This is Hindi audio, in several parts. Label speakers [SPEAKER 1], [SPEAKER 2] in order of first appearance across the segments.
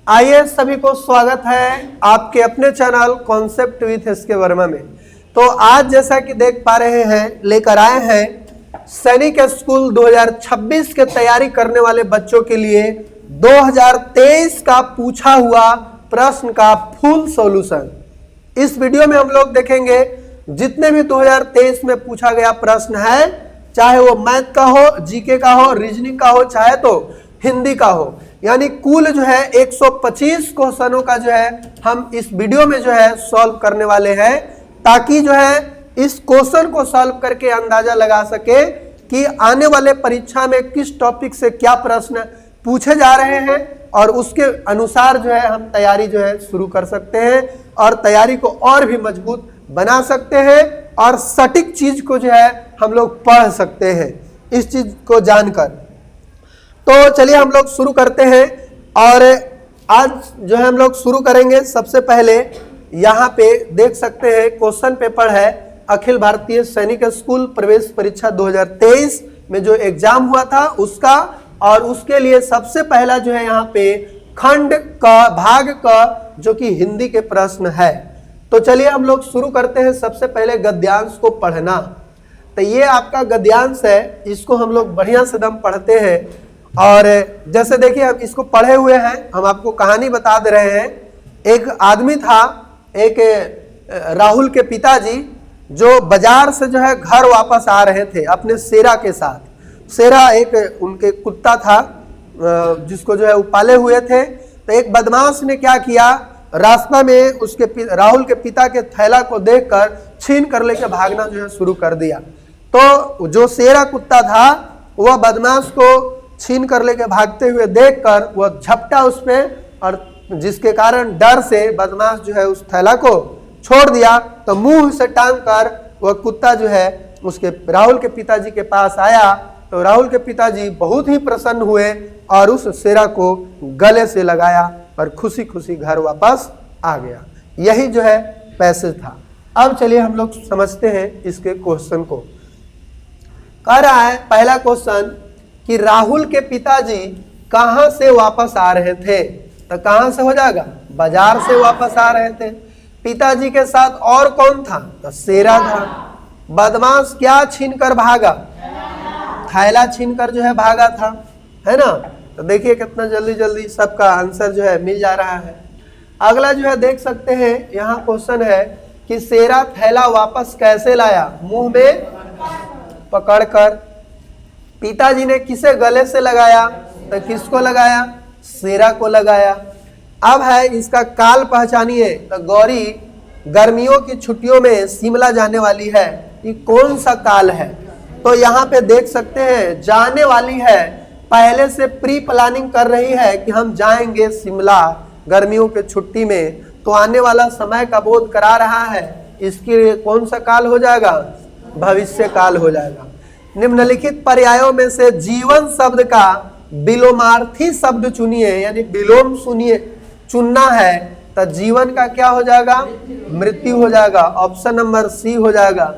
[SPEAKER 1] आइए, सभी को स्वागत है आपके अपने channel concept with SK Verma में। तो आज जैसा कि देख पा रहे हैं, लेकर आए हैं सैनिक स्कूल 2026 के तैयारी करने वाले बच्चों के लिए 2023 का पूछा हुआ प्रश्न का फुल सॉल्यूशन। इस वीडियो में हम लोग देखेंगे जितने भी 2023 में पूछा गया प्रश्न है, चाहे वो मैथ का हो, जीके का हो, रीजनिंग का हो, चाहे तो हिंदी का हो, यानी कुल जो है 125 क्वेश्चनों का जो है हम इस वीडियो में जो है सॉल्व करने वाले हैं, ताकि जो है इस क्वेश्चन को सॉल्व करके अंदाजा लगा सके कि आने वाले परीक्षा में किस टॉपिक से क्या प्रश्न पूछे जा रहे हैं और उसके अनुसार जो है हम तैयारी जो है शुरू कर सकते हैं और तैयारी को और भी मजबूत बना सकते हैं और सटीक चीज को जो है हम लोग पढ़ सकते हैं इस चीज को जानकर। तो चलिए हम लोग शुरू करते हैं और आज जो है हम लोग शुरू करेंगे। सबसे पहले यहाँ पे देख सकते हैं क्वेश्चन पेपर है अखिल भारतीय सैनिक स्कूल प्रवेश परीक्षा 2023 में जो एग्जाम हुआ था उसका, और उसके लिए सबसे पहला जो है यहाँ पे खंड का भाग का जो कि हिंदी के प्रश्न है। तो चलिए हम लोग शुरू करते हैं। सबसे पहले गद्यांश को पढ़ना। तो ये आपका गद्यांश है, इसको हम लोग बढ़िया से दम पढ़ते हैं। और जैसे देखिए हम इसको पढ़े हुए हैं, हम आपको कहानी बता दे रहे हैं। एक आदमी था, एक राहुल के पिताजी, जो बाजार से जो है घर वापस आ रहे थे अपने सेरा के साथ। सेरा एक उनके कुत्ता था जिसको जो है वो पाले हुए थे। तो एक बदमाश ने क्या किया, रास्ता में उसके राहुल के पिता के थैला को देखकर छीन कर लेके भागना जो है शुरू कर दिया। तो जो सेरा कुत्ता था वह बदमाश को छीन कर लेके भागते हुए देखकर वह झपटा उस पे, और जिसके कारण डर से बदमाश जो है उस थैला को छोड़ दिया। तो मुंह से टांग कर वह कुत्ता जो है उसके राहुल के पिताजी के पास आया। तो राहुल के पिताजी बहुत ही प्रसन्न हुए और उस सेरा को गले से लगाया और खुशी खुशी घर वापस आ गया। यही जो है पैसेज था। अब चलिए हम लोग समझते हैं इसके क्वेश्चन को। कह रहा है पहला क्वेश्चन कि राहुल के पिताजी कहां से वापस आ रहे थे। तो कहां से हो जाएगा, बाजार से वापस आ रहे थे। पिताजी के साथ और कौन था, तो सेरा था। बदमाश क्या छीन कर भागा, थैला छीन कर जो है भागा था, है ना। तो देखिए कितना जल्दी जल्दी सबका आंसर जो है मिल जा रहा है। अगला जो है देख सकते हैं, यहाँ क्वेश्चन है कि सेरा थैला वापस कैसे लाया, मुंह में पकड़कर। पिताजी ने किसे गले से लगाया, तो किसको लगाया, सेरा को लगाया। अब है इसका काल पहचानिए। तो गौरी गर्मियों की छुट्टियों में शिमला जाने वाली है, ये कौन सा काल है। तो यहाँ पे देख सकते हैं जाने वाली है, पहले से प्री प्लानिंग कर रही है कि हम जाएंगे शिमला गर्मियों के छुट्टी में। तो आने वाला समय का बोध करा रहा है। इसके लिए कौन सा काल हो जाएगा, भविष्य काल हो जाएगा। निम्नलिखित पर्यायों में से जीवन शब्द का विलोमार्थी शब्द चुनिए, यानी विलोम सुनिए चुनना है। तो जीवन का क्या हो जाएगा, मृत्यु हो जाएगा। ऑप्शन नंबर सी हो जाएगा।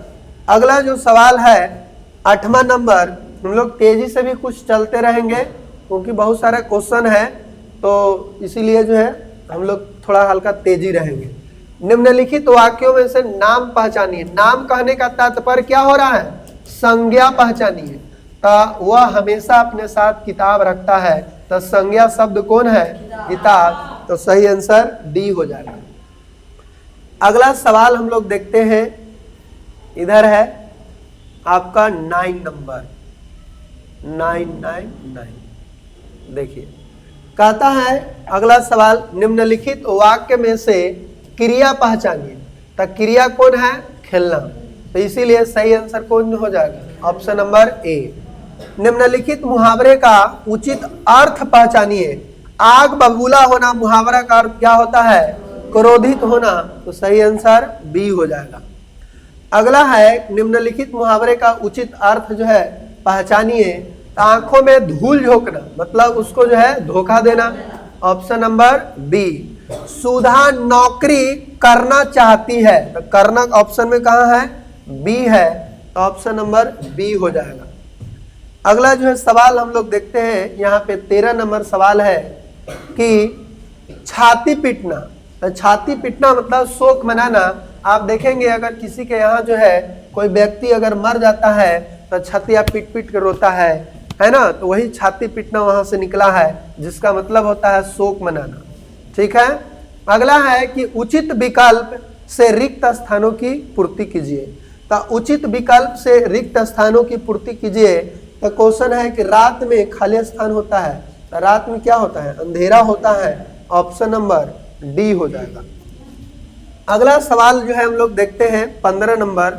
[SPEAKER 1] अगला जो सवाल है 8वां नंबर, हम लोग तेजी से भी कुछ चलते रहेंगे क्योंकि बहुत सारा क्वेश्चन है, तो इसीलिए जो है हम लोग थोड़ा हल्का तेजी रहेंगे। निम्नलिखित वाक्यों में से नाम पहचानिए। नाम कहने का तात्पर्य क्या हो रहा है, संज्ञा पहचानिए। तो वह हमेशा अपने साथ किताब रखता है। तो संज्ञा शब्द कौन है, किताब। तो सही आंसर डी हो जाएगा। अगला सवाल हम लोग देखते हैं, इधर है आपका 9 नंबर 999। देखिए कहता है अगला सवाल, निम्नलिखित वाक्य में से क्रिया पहचानिए। तो क्रिया कौन है, खेलना। तो इसीलिए सही आंसर कौन हो जाएगा, ऑप्शन नंबर ए। निम्नलिखित मुहावरे का उचित अर्थ पहचानिए। आग बबूला होना मुहावरा का अर्थ क्या होता है, क्रोधित होना। तो सही आंसर बी हो जाएगा। अगला है निम्नलिखित मुहावरे का उचित अर्थ जो है पहचानिए। आंखों में धूल झोंकना मतलब उसको जो है धोखा देना। Option number B. सुधा नौकरी करना चाहती है। तो करना ऑप्शन में कहाँ है, बी है। तो ऑप्शन नंबर बी हो जाएगा। अगला जो है सवाल हम लोग देखते हैं, यहाँ पे 13 नंबर सवाल है कि छाती पीटना। तो छाती पीटना मतलब शोक मनाना। आप देखेंगे अगर किसी के यहाँ जो है कोई व्यक्ति अगर मर जाता है तो छातियाँ पीट पीट कर रोता है ना, तो वही छाती पीटना वहां से निकला है, जिसका मतलब होता है शोक मनाना। ठीक है। अगला है कि उचित विकल्प से रिक्त स्थानों की पूर्ति कीजिए। तो उचित विकल्प से रिक्त स्थानों की पूर्ति कीजिए। तो क्वेश्चन है कि रात में खाली स्थान होता है, तो रात में क्या होता है? अंधेरा होता है। ऑप्शन नंबर डी हो जाएगा। अगला सवाल जो है हम लोग देखते हैं 15 नंबर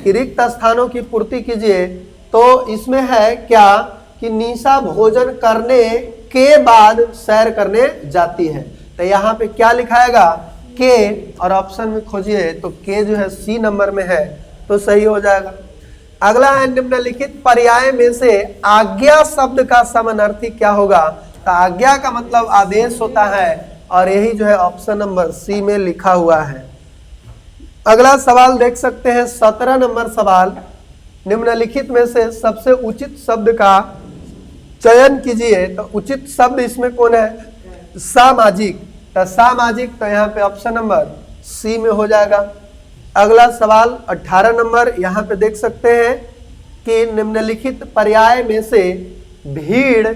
[SPEAKER 1] कि रिक्त स्थानों की पूर्ति कीजिए। तो इसमें है क्या कि निशा भोजन करने के बाद सैर करने जाती है। तो यहाँ पे क्या लिखाएगा? के, और ऑप्शन में खोजिए तो के जो है सी नंबर में है, तो सही हो जाएगा। अगला है निम्नलिखित पर्याय में से आज्ञा शब्द का समानार्थी क्या होगा। तो आज्ञा का मतलब आदेश होता है, और यही जो है ऑप्शन नंबर सी में लिखा हुआ है। अगला सवाल देख सकते हैं 17 नंबर सवाल, निम्नलिखित में से सबसे उचित शब्द का चयन कीजिए। तो उचित शब्द इसमें कौन है? सामाजिक। तो सामाजिक, तो यहाँ पे ऑप्शन नंबर सी में हो जाएगा। अगला सवाल 18 नंबर, यहाँ पे देख सकते हैं कि निम्नलिखित पर्याय में से भीड़,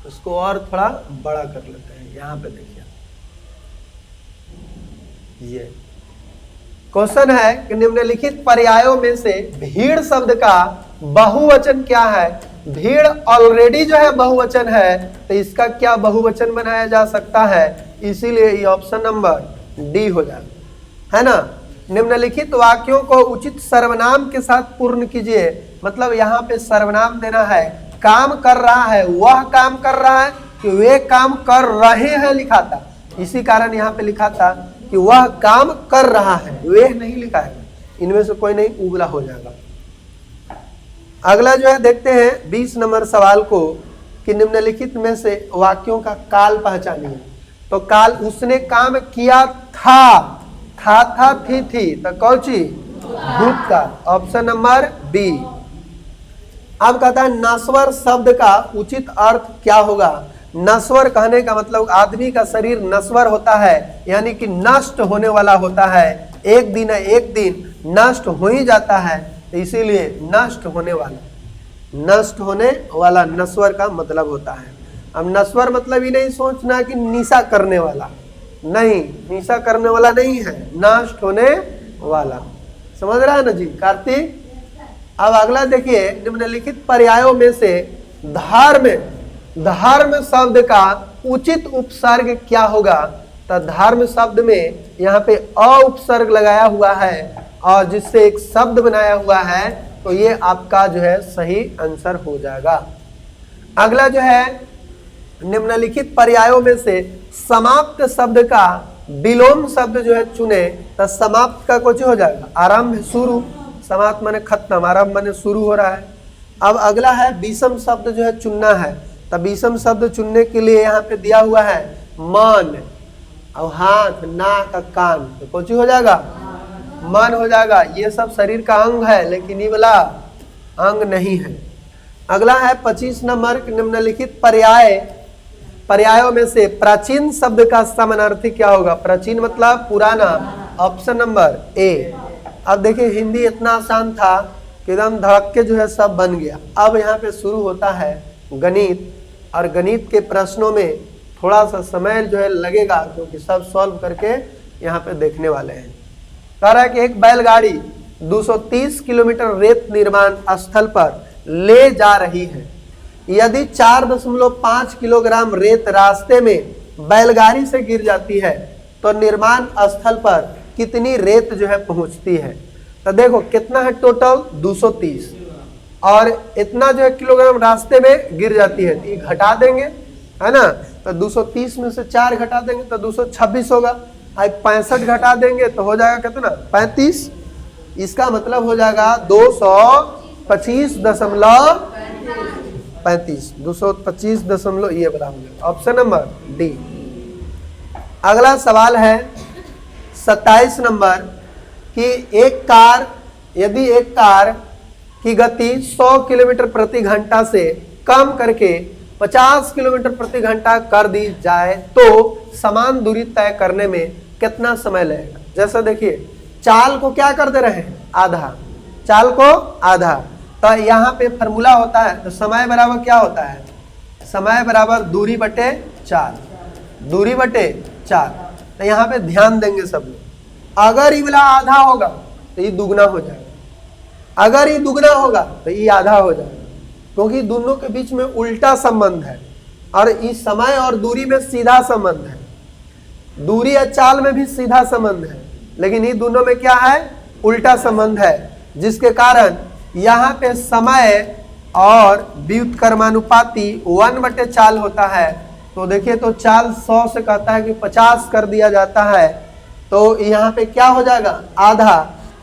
[SPEAKER 1] उसको और थोड़ा बड़ा कर लेते हैं, यहाँ पे देखिए ये क्वेश्चन है कि निम्नलिखित पर्यायों में से भीड़ शब्द का बहुवचन क्या है। भीड़ ऑलरेडी जो है बहुवचन है, तो इसका क्या बहुवचन बनाया जा सकता है, इसीलिए ये ऑप्शन नंबर डी हो जाएगा, है ना। निम्नलिखित वाक्यों को उचित सर्वनाम के साथ पूर्ण कीजिए। मतलब यहाँ पे सर्वनाम देना है। काम कर रहा है, वह काम कर रहा है कि वे काम कर रहे हैं लिखा था, इसी कारण यहाँ पे लिखा था कि वह काम कर रहा है, वे नहीं लिखा है। इनमें से कोई नहीं, उगला हो जाएगा। अगला जो है देखते हैं 20 नंबर सवाल को कि निम्नलिखित में से वाक्यों का काल पहचानिए। तो काल उसने काम किया था थी, तो कौन सी? भूतकाल, ऑप्शन नंबर बी। अब कहता है नश्वर शब्द का उचित अर्थ क्या होगा। नश्वर कहने का मतलब आदमी का शरीर नश्वर होता है, यानी कि नष्ट होने वाला होता है। एक दिन है, एक दिन नष्ट हो ही जाता है, तो इसीलिए नष्ट होने वाला नश्वर का मतलब होता है। अब नश्वर मतलब ही नहीं सोचना कि निशा करने वाला, नहीं, निशा करने वाला नहीं है, नष्ट होने वाला। समझ रहा है ना जी कार्तिक। अब अगला देखिए, निम्नलिखित पर्यायों में से धर्म शब्द का उचित उपसर्ग क्या होगा। तो धर्म शब्द में यहाँ पे अ उपसर्ग लगाया हुआ है और जिससे एक शब्द बनाया हुआ है, तो ये आपका जो है सही आंसर हो जाएगा। अगला जो है निम्नलिखित पर्यायों में से समाप्त शब्द का विलोम शब्द जो है चुने। तो समाप्त का कुछ हो जाएगा आरंभ, शुरू। समाप्त माने खत्म, आरंभ माने शुरू हो रहा है। अब अगला है विषम शब्द जो है चुनना है। तो विषम शब्द चुनने के लिए यहाँ पे दिया हुआ है मन और हाथ, नाक, कान, तो कुछ हो जाएगा मन हो जाएगा। ये सब शरीर का अंग है, लेकिन ये वाला अंग नहीं है। अगला है 25 नंबर, निम्नलिखित पर्यायों में से प्राचीन शब्द का समानार्थी क्या होगा। प्राचीन मतलब पुराना, ऑप्शन नंबर ए। अब देखिए हिंदी इतना आसान था कि एकदम धड़क के जो है सब बन गया। अब यहाँ पे शुरू होता है गणित, और गणित के प्रश्नों में थोड़ा सा समय जो है लगेगा, क्योंकि सब सॉल्व करके यहाँ पे देखने वाले हैं। कह रहा है कि एक बैलगाड़ी 230 किलोमीटर रेत निर्माण स्थल पर ले जा रही है। यदि 4.5 किलोग्राम रेत रास्ते में बैलगाड़ी से गिर जाती है तो निर्माण स्थल पर कितनी रेत जो है पहुंचती है। तो देखो कितना है टोटल 230, और इतना जो है किलोग्राम रास्ते में गिर जाती है, तो ये घटा देंगे, है ना। तो 230 में से 4 घटा देंगे तो 226 होगा। 65 घटा देंगे तो हो जाएगा कितना 35। इसका मतलब हो जाएगा 225.35, 225 ये बराबर, ऑप्शन नंबर डी। अगला सवाल है 27 नंबर कि यदि एक कार की गति 100 किलोमीटर प्रति घंटा से कम करके 50 किलोमीटर प्रति घंटा कर दी जाए तो समान दूरी तय करने में कितना समय लगेगा। जैसा देखिए चाल को क्या कर दे रहे हैं, आधा, चाल को आधा, तो यहाँ पे फॉर्मूला होता है, तो समय बराबर क्या होता है, समय बराबर दूरी बटे चाल, दूरी बटे चाल। तो यहाँ पे ध्यान देंगे सब लोग, अगर ये वाला आधा होगा तो ये दुगना हो जाएगा, अगर ये दुगना होगा तो ये आधा हो जाएगा, क्योंकि दोनों के बीच में उल्टा संबंध है और इस समय और दूरी में सीधा संबंध है, दूरी या चाल में भी सीधा संबंध है, लेकिन ये दोनों में क्या है, उल्टा संबंध है, जिसके कारण यहाँ पे समय और व्युत्क्रमानुपाती 1/4 होता है। तो देखिए तो चाल 100 से कहता है कि 50 कर दिया जाता है, तो यहाँ पे क्या हो जाएगा, आधा,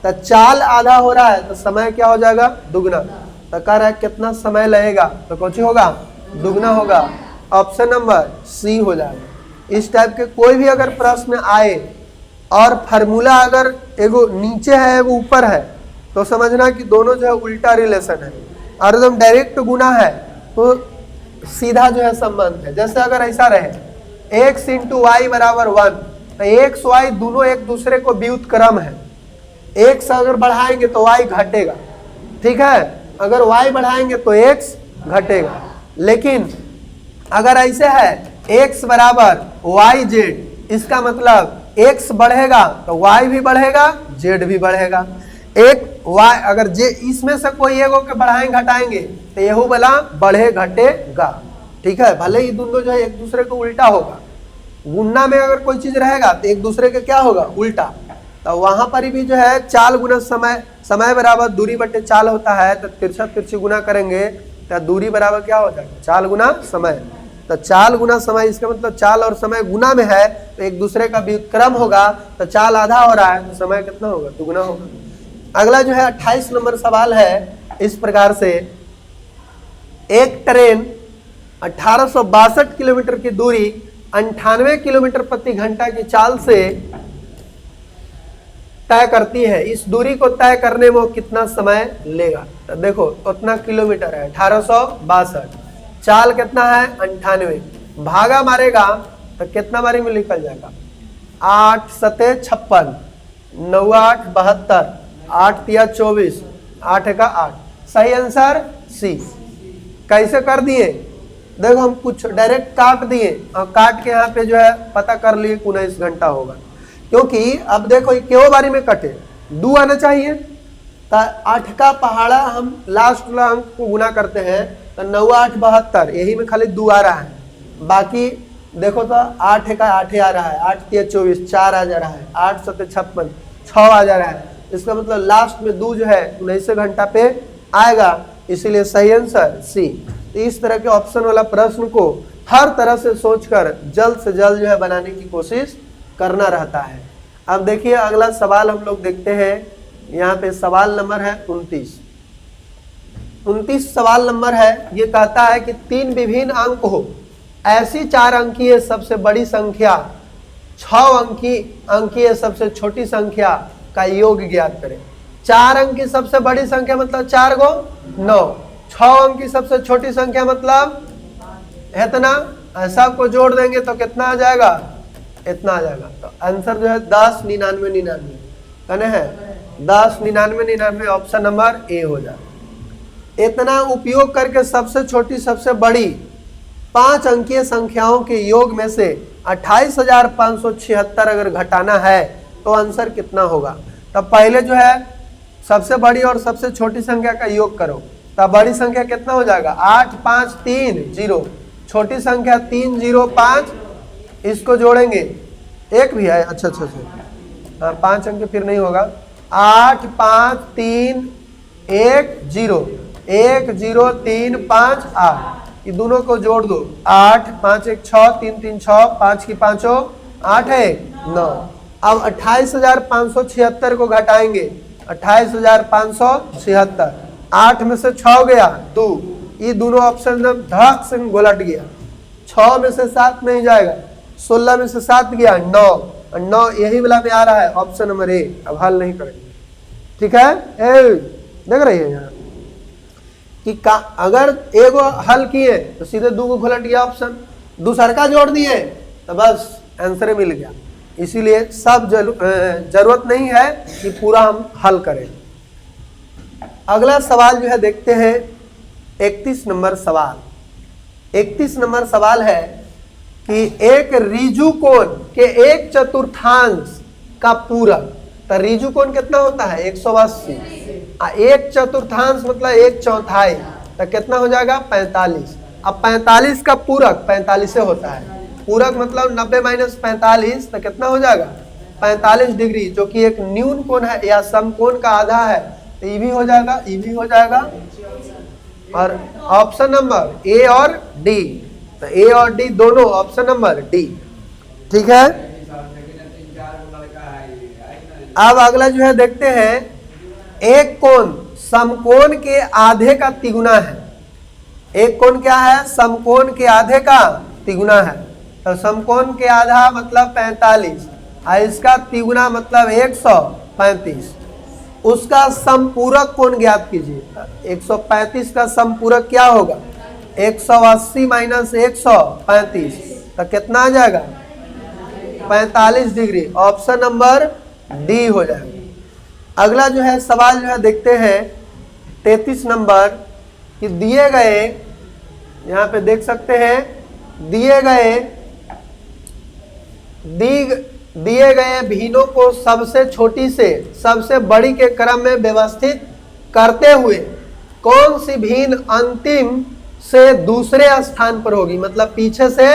[SPEAKER 1] तो चाल आधा हो रहा है तो समय क्या हो जाएगा, दुगना। तो कह रहा है कितना समय लगेगा, तो कौन सी होगा, दुगना होगा, ऑप्शन नंबर सी हो जाएगा। इस टाइप के कोई भी अगर प्रश्न आए और फार्मूला अगर एगो नीचे है एगो ऊपर है तो समझना कि दोनों जो है उल्टा रिलेशन है, और एकदम डायरेक्ट गुना है तो सीधा जो है संबंध है। जैसे अगर ऐसा रहे x इंटू वाई बराबर 1, तो x y दोनों एक दूसरे को व्युत्क्रम है, x अगर बढ़ाएंगे तो y घटेगा, ठीक है, अगर y बढ़ाएंगे तो x घटेगा। लेकिन अगर ऐसे है x बराबर वाई जेड, इसका मतलब x बढ़ेगा तो y भी बढ़ेगा, z भी बढ़ेगा। एक y अगर जे इसमें से कोई एगो के बढ़ाएंगे घटाएंगे तो यहू वाला बढ़े घटेगा, ठीक है, भले ही दोनों जो है एक दूसरे को उल्टा होगा। गुणा में अगर कोई चीज रहेगा तो एक दूसरे के क्या होगा, उल्टा। तो वहां पर भी जो है चाल गुना समय, समय बराबर दूरी बटे चाल होता है, तो तिरछा तिरछी गुना करेंगे तो दूरी बराबर क्या हो जाएगा, चाल गुना समय। तो चाल गुना समय, इसका मतलब चाल और समय गुना में है तो एक दूसरे का व्युत्क्रम होगा, तो चाल आधा हो रहा है तो समय कितना होगा, दुगना होगा। अगला जो है 28 नंबर सवाल है इस प्रकार से, एक ट्रेन 1862 किलोमीटर की दूरी 98 किलोमीटर प्रति घंटा की चाल से तय करती है, इस दूरी को तय करने में कितना समय लेगा। तो देखो उतना किलोमीटर है 1862, चाल कितना है 98, भागा मारेगा तो कितना बारी में निकल जाएगा, 8 सते 56, 9 8 72, 8 तिया 24, 8 का 8, सही आंसर सी। कैसे कर दिए, देखो हम कुछ डायरेक्ट काट दिए और काट के यहाँ पे जो है पता कर लिए 19 घंटा होगा, क्योंकि अब देखो क्यों बारी में कटे, 2 आना चाहिए, तो 8 का पहाड़ा हम लास्ट वाला अंक को गुना करते हैं तो 9 8 72, यही में खाली 2 आ रहा है, बाकी देखो तो 8 का 8 आ रहा है, 8 तिया 24, 4 आ जा रहा है, 8 सते 56, 6 आ जा रहा है, इसका मतलब लास्ट में 2 जो है 19 घंटा पे आएगा, इसीलिए सही आंसर सी। तो इस तरह के ऑप्शन वाला प्रश्न को हर तरह से सोचकर जल्द से जल्द जो है बनाने की कोशिश करना रहता है। अब देखिए अगला सवाल हम लोग देखते हैं, यहाँ पे सवाल नंबर है 29 सवाल नंबर है। ये कहता है कि 3 विभिन्न अंक हो, ऐसी 4 अंकीय सबसे बड़ी संख्या 6 अंकीय सबसे छोटी संख्या का योग ज्ञात करें। 4 अंक की सबसे बड़ी संख्या मतलब 4 गो 9, 6 अंक की सबसे छोटी संख्या मतलब इतना, सबको जोड़ देंगे तो कितना आ जाएगा, इतना आ जाएगा। तो आंसर जो है 10 99 99 कहने हैं, 10 99 99 ऑप्शन नंबर ए हो जाए। इतना उपयोग करके सबसे छोटी सबसे बड़ी 5 अंकीय संख्याओं के योग में से 28,576 अगर घटाना है तो आंसर कितना होगा। तब पहले जो है सबसे बड़ी और सबसे छोटी संख्या का योग करो, तब बड़ी संख्या कितना हो जाएगा 8 5 3 0, छोटी संख्या 3 0 5, इसको जोड़ेंगे एक भी है, अच्छा अच्छा अच्छा हाँ 5 अंक फिर नहीं होगा, 8 5 3 1 0 1 0 3 5 8, ये दोनों को जोड़ दो, 8 5 1 6 3 3 6, 5 की 5 8 1 9। अब 28,576 को घटाएंगे, 28,576, 8 में से 6 गया 2, ये दोनों ऑप्शन में धक से गोलट गया, 6 में से 7 नहीं जाएगा, 16 में से 7 गया 9, और 9 यही वाला में आ रहा है ऑप्शन नंबर ए। अब हल नहीं करेंगे, ठीक है, देख रही है यहाँ कि अगर एगो हल किए तो सीधे दो को घुलट गया ऑप्शन, दूसर का जोड़ दिए तो बस आंसर मिल गया। इसीलिए सब जरूरत नहीं है कि पूरा हम हल करें। अगला सवाल जो है देखते हैं 31 नंबर सवाल। 31 नंबर सवाल है कि एक ऋजु कोण के एक चतुर्थांश का पूरक, तो ऋजु कोण कितना होता है 180, एक चतुर्थांश मतलब एक चौथाई, तो कितना हो जाएगा 45। अब 45 का पूरक 45 से होता है, पूरक मतलब 90 माइनस 45 तो कितना हो जाएगा 45 डिग्री, जो कि एक न्यून कोण है या समकोण का आधा है, तो ये भी हो जाएगा, ये भी हो जाएगा। और ऑप्शन नंबर ए और डी, तो ए और डी दोनों ऑप्शन नंबर डी, ठीक है। अब अगला जो है देखते हैं, एक कोण समकोण के आधे का तिगुना है। एक कोण क्या है, समकोण के आधे का तिगुना है, तो समकोण के आधा मतलब 45 और इसका तिगुना मतलब 135। उसका समपूरक कोण ज्ञात कीजिए। 135 का समपूरक क्या होगा 180 माइनस 135, तो कितना आ जाएगा 45 डिग्री, ऑप्शन नंबर डी हो जाएगा। अगला जो है सवाल जो है देखते हैं 33 नंबर कि दिए गए, यहाँ पे देख सकते हैं दिए गए भिन्नों को सबसे छोटी से सबसे बड़ी के क्रम में व्यवस्थित करते हुए कौन सी भिन्न अंतिम से दूसरे स्थान पर होगी, मतलब पीछे से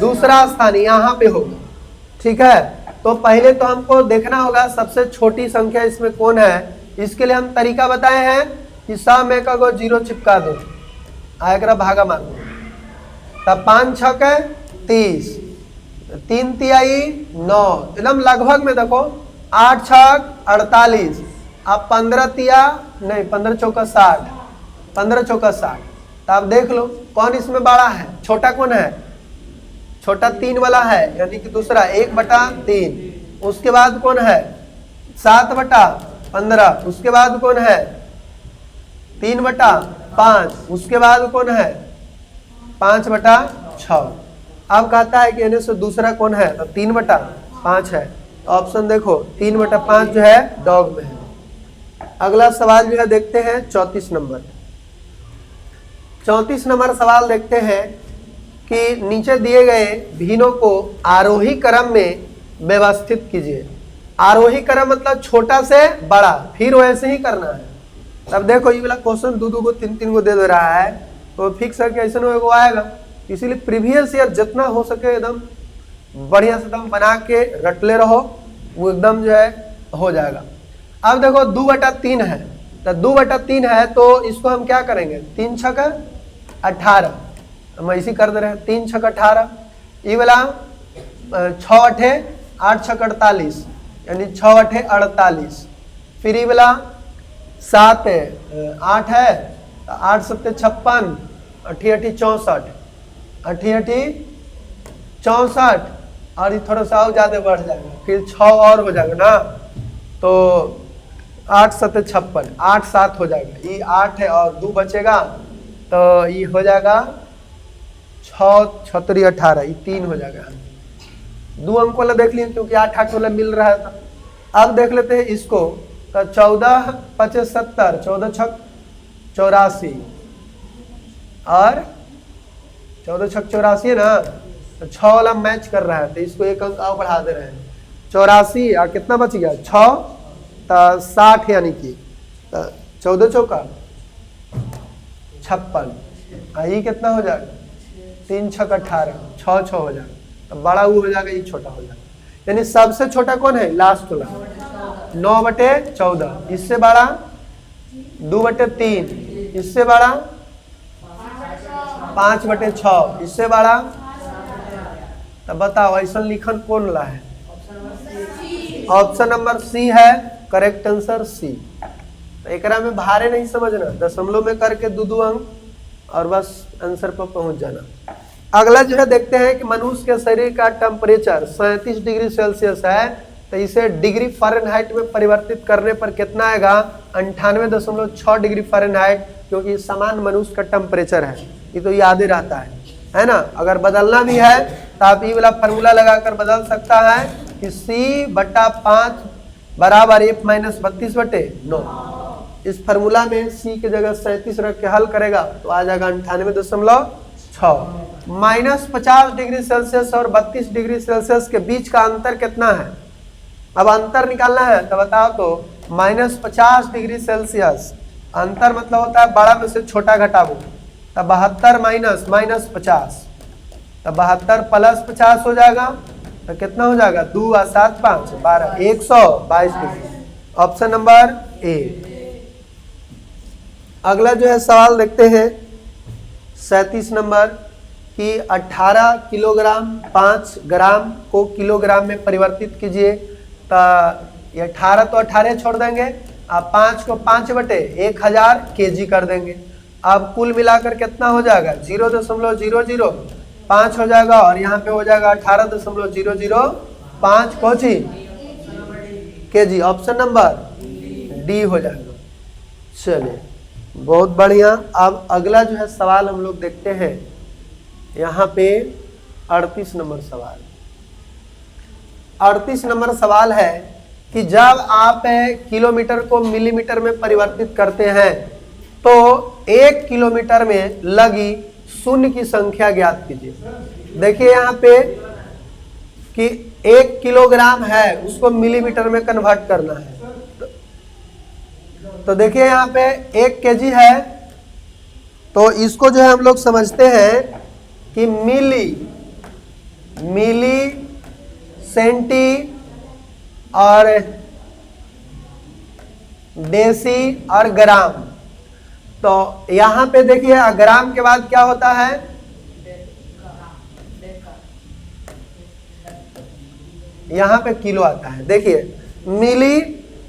[SPEAKER 1] दूसरा स्थान यहाँ पे होगी, ठीक है। तो पहले तो हमको देखना होगा सबसे छोटी संख्या इसमें कौन है। इसके लिए हम तरीका बताए हैं कि सब में का को 0 चिपका दो, आयकरा भागा मार दो, तब 5 छक 30, 3 तिहाई 9, एकदम लगभग में देखो 8 छक 48, अब 15 तिया नहीं 15 चौका 60, 15 चौका 60। तो आप देख लो कौन इसमें बड़ा है, छोटा कौन है, छोटा 3 वाला है, यानी कि दूसरा 1/3। उसके बाद कौन है 7/15, उसके बाद कौन है 3/5, उसके बाद कौन है 5/6। अब कहता है कि इन्हें से दूसरा कौन है, तो 3/5 है। ऑप्शन देखो 3/5 जो है डॉग में है। अगला सवाल जो है देखते हैं 34 नंबर। 34 नंबर सवाल देखते हैं कि नीचे दिए गए भिन्नों को आरोही क्रम में व्यवस्थित कीजिए। आरोही क्रम मतलब छोटा से बड़ा, फिर वैसे ही करना है। तब देखो ये वाला क्वेश्चन 2-2 को 3-3 को दे रहा है, तो फिक्स है कि ऐसा वो आएगा। इसीलिए प्रीवियस ईयर जितना हो सके एकदम बढ़िया से एकदम बना के रट ले रहो, वो एकदम जो है हो जाएगा। अब देखो 2/3 है, तो 2/3 है तो इसको हम क्या करेंगे 3 छक 18, हम ऐसे कर दे रहे हैं 3 छक 18। ये वाला 6 अठे 8 छक 48, यानी 6 अठे 48। फिर ये वाला 7 8 है, 8 7 56, 8 8 64, 8 8 64, और ये थोड़ा सा और ज़्यादा बढ़ जाएगा, फिर 6 और हो जाएगा ना, तो 8 7 56, 8 7 हो जाएगा। ये 8 है और 2 बचेगा, तो ये हो जाएगा 6 6 18, ये 3 हो जाएगा। 2 अंक वाला देख लिए क्योंकि 8 8 वाला मिल रहा था। अब देख लेते हैं इसको, तो 14 5 70, 14 छक 84, और 14 छक 84 है ना, तो 6 वाला मैच कर रहा है, तो इसको 1 अंक और बढ़ा दे रहे हैं। 84 और कितना बच गया 6, तो 60, यानी कि 14 चौका 56, ये कितना हो जाएगा 3 छक 18, 6 6 हो जाएगा, तो बड़ा वो हो जाएगा, ये छोटा हो जाएगा। यानी सबसे छोटा कौन है लास्ट वाला 9/14, इससे बड़ा 2/3, इससे बड़ा 5/6, इससे बड़ा। तो बताओ ऐसा लिखन कौन ला है, ऑप्शन नंबर सी है करेक्ट आंसर सी। तो एकरा में भारे नहीं समझना, दशमलव में करके 2-2 अंक और बस आंसर पर पहुंच जाना। अगला जो है देखते हैं कि मनुष्य के शरीर का टेम्परेचर 37 डिग्री सेल्सियस है, तो इसे डिग्री फ़ारेनहाइट में परिवर्तित करने पर कितना आएगा 98.6 डिग्री फ़ारेनहाइट। क्योंकि समान मनुष्य का टेम्परेचर है, ये तो याद ही रहता है ना। अगर बदलना भी है तो आप ये वाला फार्मूला लगाकर बदल सकता है कि C/5 बराबर F - 32/9। इस फार्मूला में C की जगह 37 रख के हल करेगा तो आ जाएगा 98.6। -50 डिग्री सेल्सियस और 32 डिग्री सेल्सियस के बीच का अंतर कितना है? अब अंतर निकालना है तो बताओ। तो -50 डिग्री सेल्सियस अंतर मतलब होता है बड़ा में से छोटा घटाओ, तब 72 - -50, तब 72 + 50 हो जाएगा तो कितना हो जाएगा? 2 और 7 5 12, 122 डिग्री। Option number A. अगला जो है सवाल देखते हैं 37 नंबर कि 18 किलोग्राम 5 ग्राम को किलोग्राम में परिवर्तित कीजिए। तो ये 18 तो 18 छोड़ देंगे, अब 5 को 5/1000 kg कर देंगे। अब कुल मिलाकर कितना हो जाएगा? 0.005 हो जाएगा और यहाँ पे हो जाएगा 18.005 Cauchy kg। Option number D हो जाएगा। चलिए बहुत बढ़िया। अब अगला जो है सवाल हम लोग देखते हैं यहाँ पे 38 नंबर सवाल। 38 नंबर सवाल है कि जब आप किलोमीटर को मिलीमीटर में परिवर्तित करते हैं तो 1 किलोमीटर में लगी शून्य की संख्या ज्ञात कीजिए। देखिए यहाँ पे कि 1 किलोग्राम है उसको मिलीमीटर में कन्वर्ट करना है। तो देखिए यहाँ पे 1 kg है तो इसको जो है हम लोग समझते हैं कि मिली सेंटी और डेसी और ग्राम। तो यहाँ पे देखिए ग्राम के बाद क्या होता है? यहाँ पे किलो आता है। देखिए मिली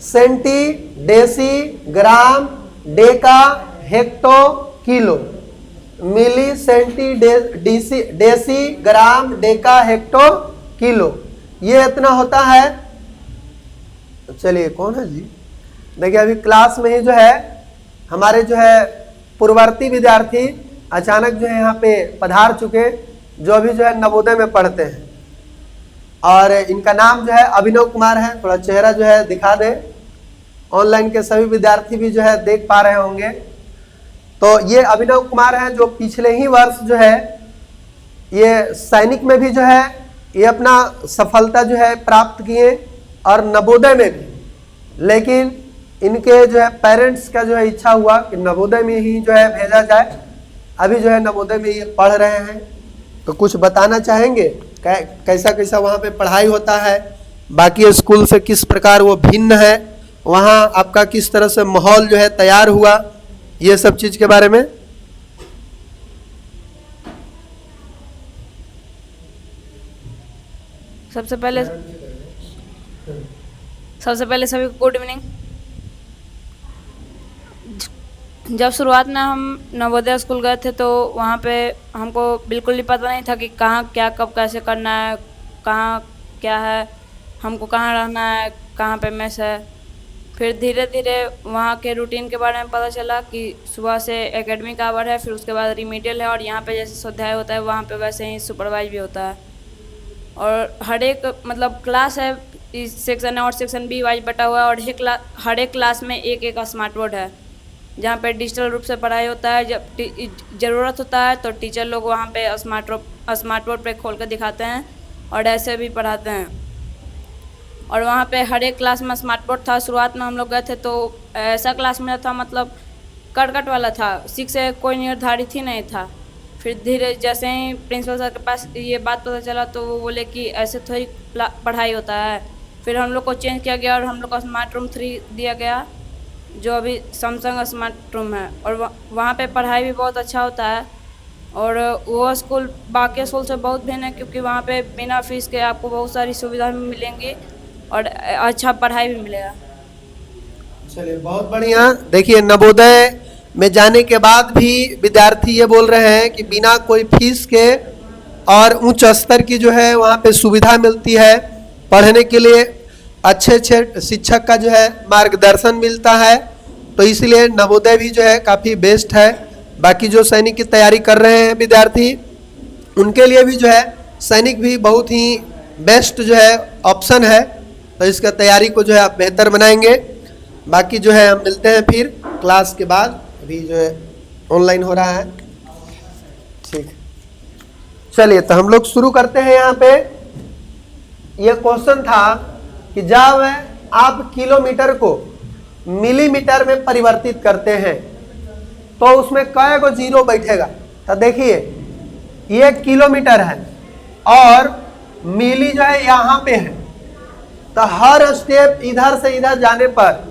[SPEAKER 1] सेंटी डेसी ग्राम डेका हेक्टो किलो। मिली सेंटी डेसी ग्राम डेका हेक्टो किलो, ये इतना होता है। चलिए कौन है जी? देखिए अभी क्लास में ही जो है हमारे जो है पूर्ववर्ती विद्यार्थी अचानक जो है यहाँ पे पधार चुके, जो अभी जो है नवोदय में पढ़ते हैं और इनका नाम जो है अभिनव कुमार है। थोड़ा चेहरा जो है दिखा दे, ऑनलाइन के सभी विद्यार्थी भी जो है देख पा रहे होंगे। तो ये अभिनव कुमार हैं जो पिछले ही वर्ष जो है ये सैनिक में भी जो है ये अपना सफलता जो है प्राप्त किए और नवोदय में भी, लेकिन इनके जो है पेरेंट्स का जो है इच्छा हुआ कि नवोदय में ही जो है भेजा जाए। अभी जो है नवोदय में ये पढ़ रहे हैं, तो कुछ बताना चाहेंगे कैसा कैसा वहाँ पे पढ़ाई होता है, बाकी स्कूल से किस प्रकार वो भिन्न है, वहाँ आपका किस तरह से माहौल जो है तैयार हुआ, ये सब चीज के बारे में।
[SPEAKER 2] सबसे पहले सभी को गुड इवनिंग। जब शुरुआत में हम नवोदय स्कूल गए थे तो वहाँ पे हमको बिल्कुल भी पता नहीं था कि कहाँ क्या कब कैसे करना है, कहाँ क्या है, हमको कहाँ रहना है, कहाँ पे मेस है। फिर धीरे धीरे वहाँ के रूटीन के बारे में पता चला कि सुबह से एकेडमिक आवर है, फिर उसके बाद रिमीडियल है और यहाँ पे जैसे स्वाध्याय होता है वहाँ पे वैसे ही सुपरवाइज भी होता है। और हर एक मतलब क्लास है, इस सेक्शन है और सेक्शन बी वाइज बटा हुआ है और हर एक क्लास में एक स्मार्ट बोर्ड है जहाँ पे डिजिटल रूप से पढ़ाई होता है। जब ज़रूरत होता है तो टीचर लोग वहाँ पे स्मार्ट बोर्ड पे खोल कर दिखाते हैं और ऐसे भी पढ़ाते हैं। और वहाँ पे हर एक क्लास में स्मार्ट बोर्ड था। शुरुआत में हम लोग गए थे तो ऐसा क्लास में था, मतलब कट वाला था, सीख से कोई निर्धारित ही नहीं था। फिर धीरे जैसे ही प्रिंसिपल सर के पास ये बात पता चला तो वो बोले कि ऐसे थोड़ी पढ़ाई होता है। फिर हम लोग को चेंज किया गया और हम लोग को स्मार्ट रूम 3 दिया गया जो अभी सैमसंग स्मार्ट रूम है और वहाँ पे पढ़ाई भी बहुत अच्छा होता है। और वो स्कूल बाकी स्कूल से बहुत भिन्न है क्योंकि वहाँ पे बिना फीस के आपको बहुत सारी सुविधा भी मिलेंगी और अच्छा पढ़ाई भी मिलेगा।
[SPEAKER 1] चलिए बहुत बढ़िया। देखिए नवोदय में जाने के बाद भी विद्यार्थी ये बोल रहे हैं कि बिना कोई फीस के और उच्च स्तर की जो है वहाँ पे सुविधा मिलती है, पढ़ने के लिए अच्छे शिक्षक का जो है मार्गदर्शन मिलता है। तो इसलिए नवोदय भी जो है काफ़ी बेस्ट है। बाकी जो सैनिक की तैयारी कर रहे हैं विद्यार्थी, उनके लिए भी जो है सैनिक भी बहुत ही बेस्ट जो है ऑप्शन है। तो इसका तैयारी को जो है आप बेहतर बनाएंगे। बाकी जो है हम मिलते हैं फिर क्लास के बाद, अभी जो है ऑनलाइन हो रहा है। ठीक, चलिए तो हम लोग शुरू करते हैं। यहाँ पे ये क्वेश्चन था कि जब आप किलोमीटर को मिलीमीटर में परिवर्तित करते हैं तो उसमें कै गो जीरो बैठेगा। तो देखिए ये किलोमीटर है और मिली जो है यहाँ पे है, तो हर स्टेप इधर से इधर जाने पर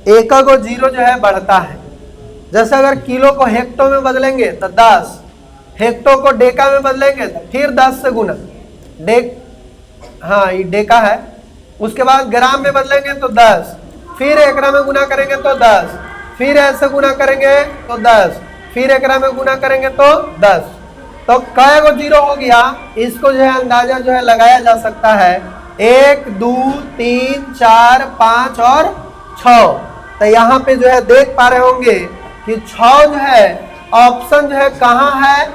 [SPEAKER 1] एक गो जीरो जो है बढ़ता है। जैसे अगर किलो को हेक्टो में बदलेंगे तो 10, हेक्टो को डेका में बदलेंगे तो फिर 10 से गुना हाँ ये डेका है। उसके बाद ग्राम में बदलेंगे तो 10, फिर एकड़ा में गुना करेंगे तो 10, फिर ऐसे गुना करेंगे तो 10, फिर एकड़ा में गुना करेंगे तो 10। तो कै गो जीरो हो गया, इसको जो है अंदाजा जो है लगाया जा सकता है 1, 2, 3, 4, 5 और 6। तो यहाँ पे जो है देख पा रहे होंगे कि 6 जो है ऑप्शन जो है कहाँ है,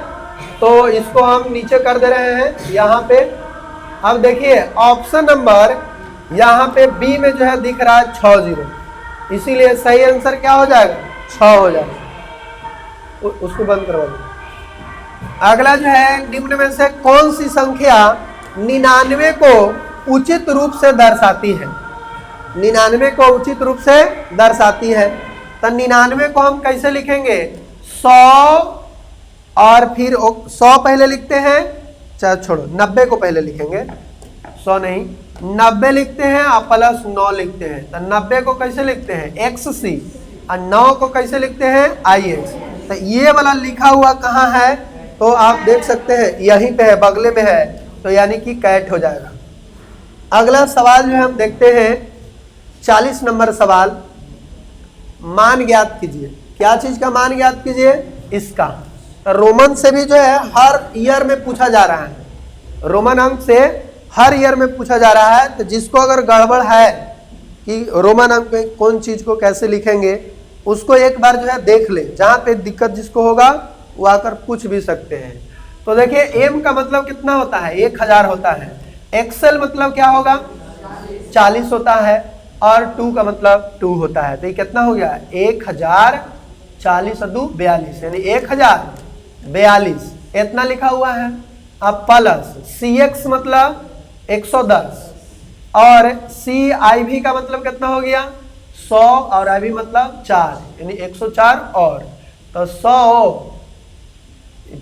[SPEAKER 1] तो इसको हम नीचे कर दे रहे हैं यहाँ पे। अब देखिए ऑप्शन नंबर यहाँ पे बी में जो है दिख रहा है 6 जीरो, इसीलिए सही आंसर क्या हो जाएगा 6 हो जाएगा। उसको बंद करवा दो। अगला जो है निम्न में से कौन सी संख्या 99 को उचित रूप से दर्शाती है। 99 को उचित रूप से दर्शाती है। तो 99 को हम कैसे लिखेंगे, 100 और फिर 100 पहले लिखते हैं, चाहे छोड़ो 90 को पहले लिखेंगे, 100 नहीं 90 लिखते हैं और प्लस 9 लिखते हैं। तो 90 को कैसे लिखते हैं XC और 9 को कैसे लिखते हैं IX। तो ये वाला लिखा हुआ कहाँ है, तो आप देख सकते हैं यहीं पे है, बगले में है, तो यानी कि कैट हो जाएगा। अगला सवाल जो है हम देखते हैं 40 नंबर सवाल। मान ज्ञात कीजिए। क्या चीज का मान ज्ञात कीजिए, इसका। तो रोमन से भी जो है हर ईयर में पूछा जा रहा है, रोमन अंक से हर ईयर में पूछा जा रहा है। तो जिसको अगर गड़बड़ है कि रोमन अंक में कौन चीज को कैसे लिखेंगे, उसको एक बार जो है देख ले, जहां पे दिक्कत जिसको होगा वो आकर पूछ भी सकते हैं। तो देखिए एम का मतलब कितना होता है, 1000 होता है। एक्सेल मतलब क्या होगा, 40 होता है, और 2 का मतलब 2 होता है। तो ये कितना हो गया 1000, 40 और 2 42, यानी 1042 इतना लिखा हुआ है। अब प्लस CX मतलब 110 और CIV का मतलब कितना हो गया 100 और IV मतलब 4, यानी 104 और, तो 100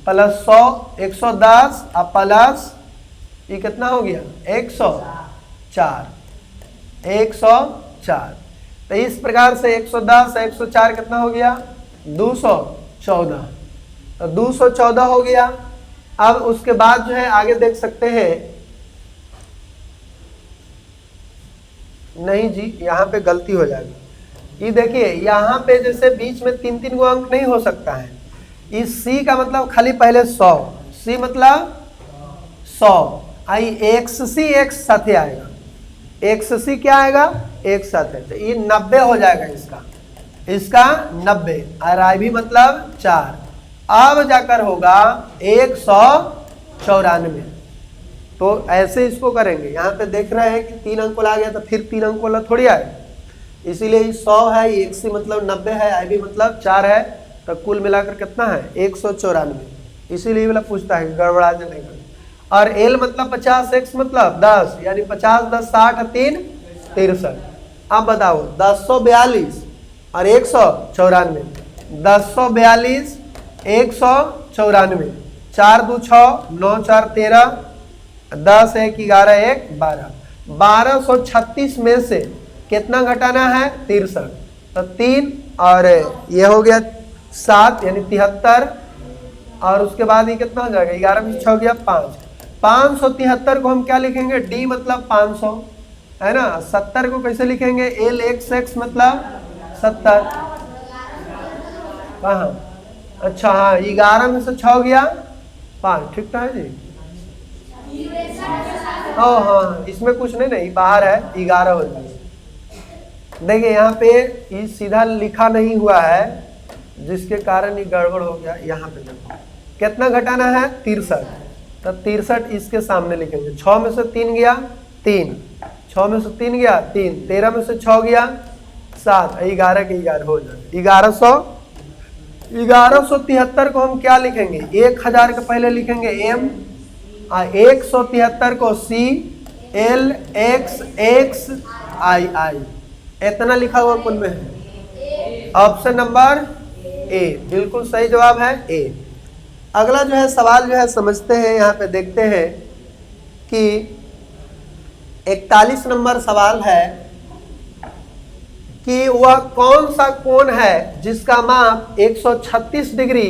[SPEAKER 1] प्लस 100 110 और प्लस ये कितना हो गया 104। तो इस प्रकार से 110 104 कितना हो गया 214, तो 214 हो गया। अब उसके बाद जो है आगे देख सकते हैं, नहीं जी यहाँ पे गलती हो जाएगी। ये देखिए यहाँ पे जैसे बीच में 3-3 गो अंक नहीं हो सकता है। इस C का मतलब खाली पहले 100, C मतलब 100, आई XC एक साथे आएगा, XC क्या आएगा एक साथ है, तो ये 90 हो जाएगा इसका 90, और IB मतलब 4। अब जाकर होगा 194। तो ऐसे इसको करेंगे। यहाँ पे देख रहे हैं कि 3 अंक वाला आ गया, तो फिर 3 अंक वाला थोड़ी आएगा, इसीलिए 100 है, XC मतलब 90 है, IB मतलब 4 है, तो कुल मिलाकर कितना है 194। इसीलिए वाला पूछता है गड़बड़ा जाएगा। और L मतलब 50, X मतलब 10, यानी 50 10 60 3 63। अब बताओ 1042 और 194, 1042 194, 4 2 6 9 4 13, 10 1 11 1 12, 1236 में से कितना घटाना है 63, तो 3 और ये हो गया 7 यानी 73, और उसके बाद ये कितना हो जाएगा 11 में 6 हो गया 5, 573 को हम क्या लिखेंगे, D मतलब 500 है ना। 70 को कैसे लिखेंगे, LXX मतलब 70, कहाँ, अच्छा हाँ 11 में से 6 हो गया 5, ठीक है जी। हाँ हाँ इसमें कुछ नहीं बाहर है, 11 हो जाएगा। देखिए यहाँ पे ये सीधा लिखा नहीं हुआ है, जिसके कारण ये गड़बड़ हो गया। यहाँ पे देखो कितना घटाना है 63, तो 63 इसके सामने लिखेंगे। 6 में से 3 गया 3, 6 में से 3 गया 3, 13 में से 6 गया 7, 11 के 11 हो जाए 1173 को हम क्या लिखेंगे, 1000 के पहले लिखेंगे M, 173 को C L X X I I, इतना लिखा हुआ कुल में है। ऑप्शन नंबर ए बिल्कुल सही जवाब है ए। अगला जो है सवाल जो है समझते हैं, यहाँ पे देखते हैं कि 41 नंबर सवाल है कि वह कौन सा कोण है जिसका माप 136 डिग्री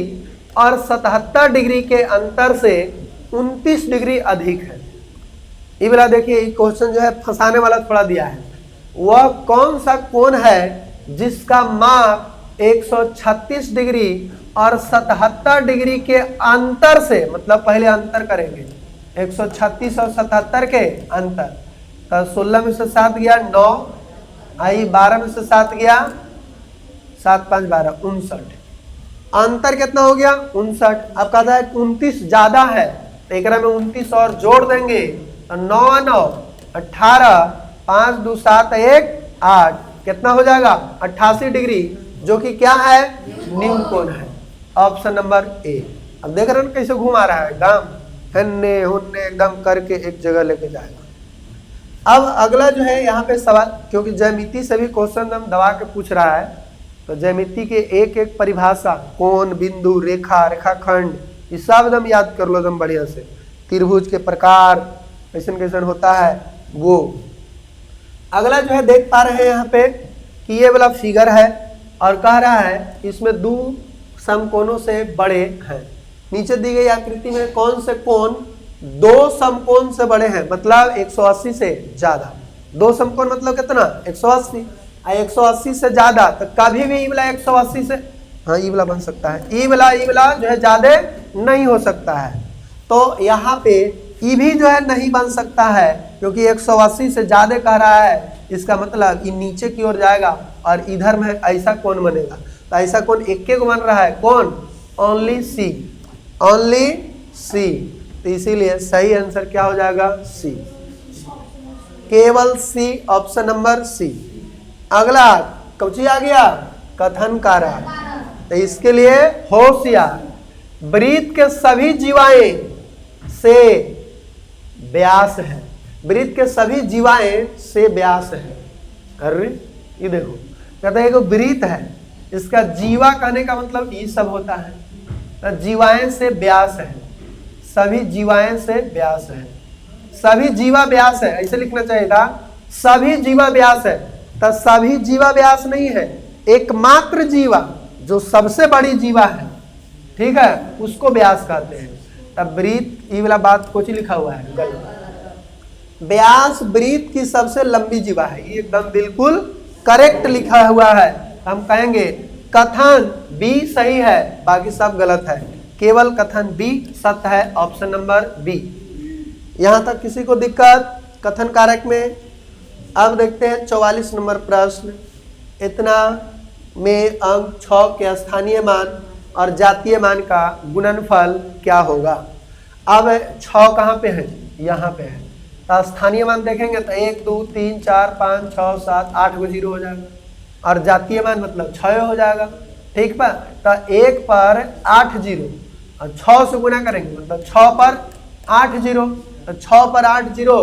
[SPEAKER 1] और 77 डिग्री के अंतर से 29 डिग्री अधिक है। ये वाला देखिए क्वेश्चन जो है फंसाने वाला थोड़ा दिया है। वह कौन सा कोण है जिसका माप 136 डिग्री और 77 डिग्री के अंतर से, मतलब पहले अंतर करेंगे 136 और 77 के अंतर, तो 16 में से 7 गया 9, आई 12 में से 7 गया 7 5 12 59, अंतर कितना हो गया 59। अब कहता है 29 ज्यादा है, तो एक में 29 और जोड़ देंगे तो 9 9 18, 5 2 7 1 8, कितना हो जाएगा 88 डिग्री, जो कि क्या है न्यून कोण है। Option number A. अब देख रहे हैं कैसे घुमा रहा है, गांव हन्ने हुन्ने एकदम करके एक जगह लेके जाएगा। अब अगला जो है यहाँ पे सवाल, क्योंकि ज्यामिति से भी क्वेश्चन हम दबा के पूछ रहा है, तो ज्यामिति के एक एक परिभाषा, कोण, बिंदु, रेखा, रेखाखंड, ये सब एकदम याद कर लो एकदम बढ़िया से। त्रिभुज के प्रकार कैसन कैसन होता है वो। अगला जो है देख पा रहे हैं यहाँ पे कि ये वाला फिगर है और कह रहा है इसमें दो समकोणों से बड़े हैं। नीचे दी गई आकृति में कौन से कोण दो समकोण से बड़े हैं, मतलब 180 से ज्यादा। दो समकोण मतलब कितना 180, 180 से ज्यादा, तो कभी भी ई वाला 180 से, हाँ ई वाला बन सकता है, ई वाला जो है ज्यादा नहीं हो सकता है। तो यहाँ पे ई भी जो है नहीं बन सकता है, क्योंकि 180 से ज्यादा कह रहा है, इसका मतलब ये नीचे की ओर जाएगा और इधर में ऐसा कोण बनेगा। तो ऐसा कोण एक को बन रहा है, कौन, ओनली सी, ओनली सी। तो इसीलिए सही आंसर क्या हो जाएगा सी, केवल सी, ऑप्शन नंबर सी। अगला कौची आ गया, कथन कारक। तो इसके लिए होशियार, वृत्त के सभी जीवाएं से व्यास है, वृत्त के सभी जीवाएं से व्यास है। अरे ये देखो कहते हैं वृत्त है, इसका जीवा कहने का मतलब ये सब होता है, तो जीवाएं से व्यास है, सभी जीवाएं से व्यास है, सभी जीवा व्यास है, ऐसे लिखना चाहिए था, सभी जीवा व्यास है। तो सभी जीवा व्यास नहीं है, एकमात्र जीवा जो सबसे बड़ी जीवा है, ठीक है, उसको व्यास कहते हैं। तब वृत्त, ये वाला बात कुछ लिखा हुआ है गलत। व्यास वृत्त की सबसे लंबी जीवा है, ये एकदम बिल्कुल करेक्ट लिखा हुआ है। हम कहेंगे कथन बी सही है, बाकी सब गलत है, केवल कथन बी सत्य है, ऑप्शन नंबर बी। यहां तक किसी को दिक्कत कथन कारक में? अब देखते हैं 44 नंबर प्रश्न। इतना में अंक 6 के स्थानीय मान और जातीय मान का गुणनफल क्या होगा? अब 6 कहाँ पे है, यहाँ पे है, तो स्थानीय मान देखेंगे तो 1 2 3 4 5 6 7 8 को 0 हो जाएगा, और जातीय मान मतलब 6 हो जाएगा, ठीक बा। तो 1 पर 8 0 और 6 से गुना करेंगे मतलब 6 पर 8 0, तो 6 पर 8 0,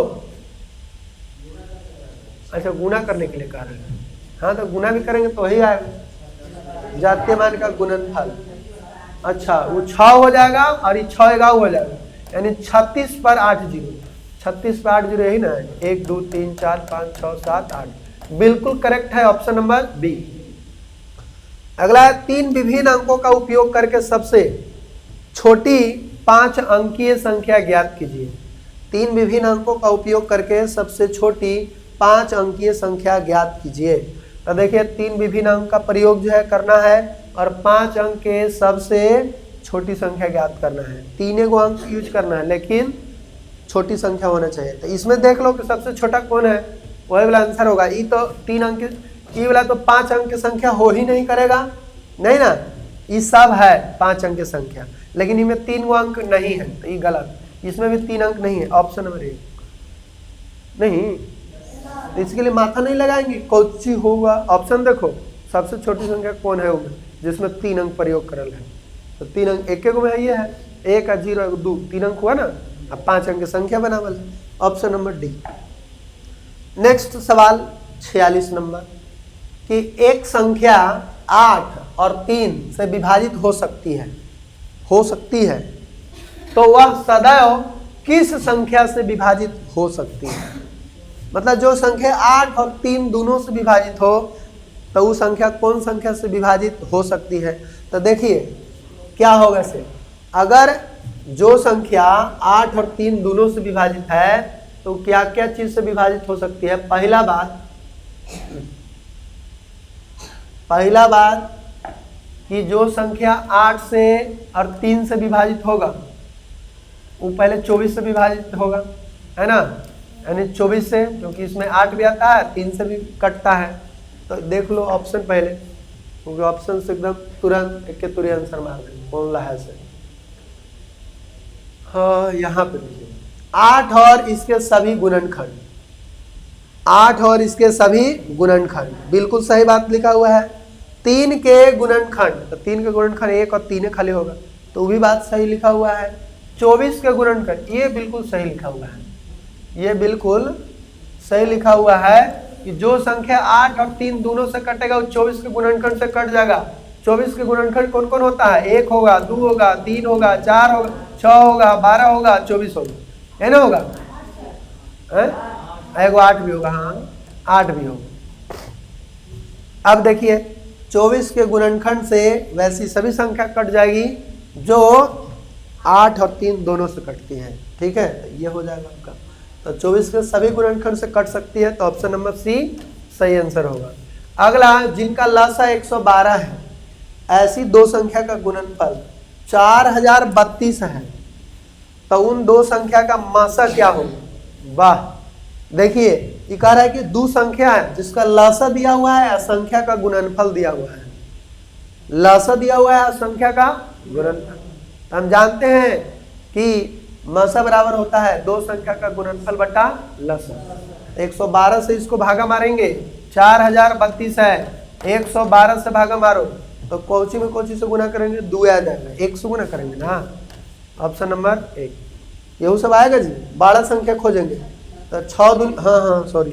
[SPEAKER 1] अच्छा गुना करने के लिए कह रहे हैं, हाँ तो गुना भी करेंगे तो वही आएगा जातीय मान का गुणनफल। अच्छा वो 6 हो जाएगा और ये 6 11 हो जाएगा, यानी 36 पर 8 0, 36 पर 8 0 यही ना है, 1 2 3 4 5 6 7 8, बिल्कुल करेक्ट है, ऑप्शन नंबर बी। अगला है 3 विभिन्न अंकों का उपयोग करके सबसे छोटी 5 अंकीय संख्या ज्ञात कीजिए। 3 विभिन्न अंकों का उपयोग करके सबसे छोटी 5 अंकीय संख्या ज्ञात कीजिए। तो देखिए 3 विभिन्न अंक का प्रयोग जो है करना है और 5 अंक के सबसे छोटी संख्या ज्ञात करना है। 3 अंक यूज करना है लेकिन छोटी संख्या होना चाहिए। तो इसमें देख लो कि सबसे छोटा कौन है, वही वाला आंसर होगा। ये तो 3 अंक ई वाला तो 5 अंक की संख्या हो ही नहीं करेगा, नहीं ना, ये सब है 5 अंक की संख्या, लेकिन इनमें 3 गो अंक नहीं है, तो ये गलत, इसमें भी 3 अंक नहीं है, ऑप्शन नंबर ए नहीं, तो इसके लिए माथा नहीं लगाएंगे, कौची होगा, ऑप्शन देखो सबसे छोटी संख्या कौन है होगा जिसमें 3 अंक प्रयोग करल है, तो 3 अंक एक में है, ये है 1 और 0 2 3 अंक हुआ ना, अब 5 अंक की संख्या बनावल है, ऑप्शन नंबर डी। नेक्स्ट सवाल 46 नंबर कि एक संख्या 8 और 3 से विभाजित हो सकती है, तो वह सदैव किस संख्या से विभाजित हो सकती है, मतलब जो संख्या 8 और 3 दोनों से विभाजित हो तो वो संख्या कौन संख्या से विभाजित हो सकती है। तो देखिए क्या होगा से, अगर जो संख्या 8 और 3 दोनों से विभाजित है तो क्या क्या चीज से विभाजित हो सकती है। पहला बात कि जो संख्या 8 से और 3 से विभाजित होगा वो पहले 24 से विभाजित होगा, है ना, यानी 24 से, क्योंकि इसमें 8 भी आता है 3 से भी कटता है, तो देख लो ऑप्शन पहले, क्योंकि ऑप्शन से एकदम तुरंत एक के तुरंत आंसर मार देंगे कौन ला है से। हाँ यहाँ पे देखिए 8 और इसके सभी गुणनखंड, 8 और इसके सभी गुणनखंड, बिल्कुल सही बात लिखा हुआ है। 3 के गुणनखंड, तो 3 के गुणनखंड 1 और 3 खाली होगा, तो वो भी बात सही लिखा हुआ है। 24 के गुणनखंड, ये बिल्कुल सही लिखा हुआ है, ये बिल्कुल सही लिखा हुआ है कि जो संख्या 8 और 3 दोनों से कटेगा वो 24 के गुणनखंड से कट जाएगा। 24 के गुणनखंड कौन कौन होता है, 1 होगा, 2 होगा, 3 होगा, 4 होगा, 6 होगा, 12 होगा, 24 होगा, है ना, होगा एगो 8 भी होगा, हाँ 8 भी होगा। अब देखिए 24 के गुणनखंड से वैसी सभी संख्या कट जाएगी जो 8 और 3 दोनों से कटती है, ठीक है, तो ये हो जाएगा आपका, तो 24 के सभी गुणनखंड से कट सकती है, तो ऑप्शन नंबर सी सही आंसर होगा। अगला, जिनका लसा 112 है, ऐसी दो संख्या का गुणनफल 4032 है, तो उन दो संख्या का मासा क्या होगा। वाह, देखिए ये कह रहा है कि दो संख्या है जिसका लसा दिया हुआ है और संख्या का गुणनफल दिया हुआ है, लसा दिया हुआ है और संख्या का गुणनफल, तो हम जानते हैं कि मासा बराबर होता है दो संख्या का गुणनफल बटा लसा। 112 से इसको भागा मारेंगे, 4032 है, 112 से भागा मारो तो कोची में कोची से गुना करेंगे, 2 आ जाएगा, 1 से गुना करेंगे ना, ऑप्शन नंबर 1 यही सब आएगा जी। 12 संख्या खोजेंगे तो 6 दूनी, हाँ सॉरी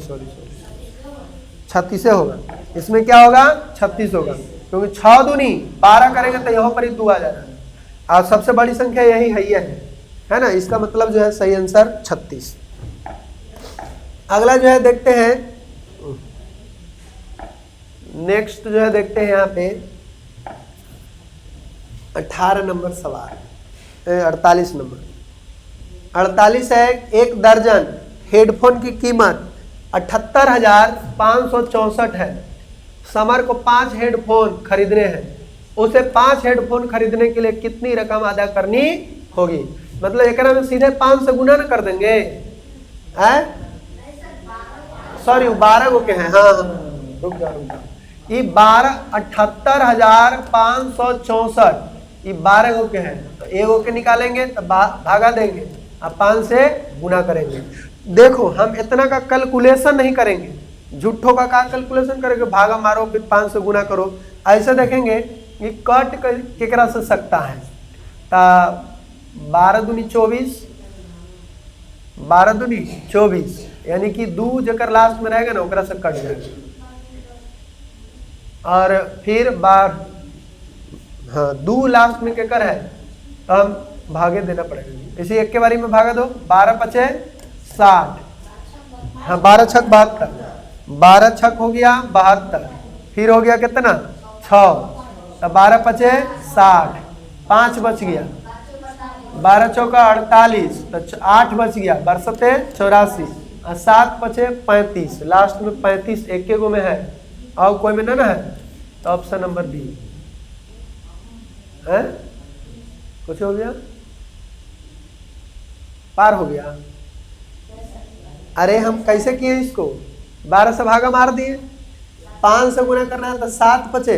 [SPEAKER 1] 36 होगा, इसमें क्या होगा 36 होगा, क्योंकि 6 दूनी 12 करेंगे तो यहाँ पर ही 2 आ जाएगा, और सबसे बड़ी संख्या यही है ना, इसका मतलब जो है सही आंसर 36। अगला जो है देखते हैं, नेक्स्ट जो है देखते हैं यहाँ पे 18 नंबर सवाल, 48 नंबर 48 है, एक दर्जन हेडफोन की कीमत 78,564 है। समर को 5 हेडफोन खरीदने हैं, उसे 5 हेडफोन खरीदने के लिए कितनी रकम अदा करनी होगी। मतलब एक में सीधे 5 से गुना न कर देंगे, सॉरी 12 को क्या है, हाँ रुक जा, ये 78,564, ये 12 गो के हैं, तो एगो के निकालेंगे तो भागा देंगे और 5 से गुना करेंगे। देखो हम इतना का कैलकुलेशन नहीं करेंगे, झूठों का कैलकुलेशन करेंगे, भागा मारो फिर 5 से गुना करो, ऐसे देखेंगे कि कट केकरा से सकता है। 12 दूनी 24, 12 दूनी 24, यानी कि 2 जकर लास्ट में रहेगा ना ओकरा से कट जाएगा, और फिर 2 लास्ट में केकर है तो हम भागे देना पड़ेगा, इसी एक के बारी में भागा दो, 12 पचे 60, हाँ 12 छक 72, 12 छक हो गया 72, फिर हो गया कितना 6, तो 12 पचे 60, 5 बच गया, 12 चौका 48, तो 8 बच गया, 12 84, और 7 पचे 35, लास्ट में 35 एक गो में है और कोई में ना है, तो ऑप्शन नंबर बी है। कुछ हो गया, पार हो गया। अरे हम कैसे किए इसको, 12 से भागा मार दिए, 5 से गुना करना है तो 7 पचे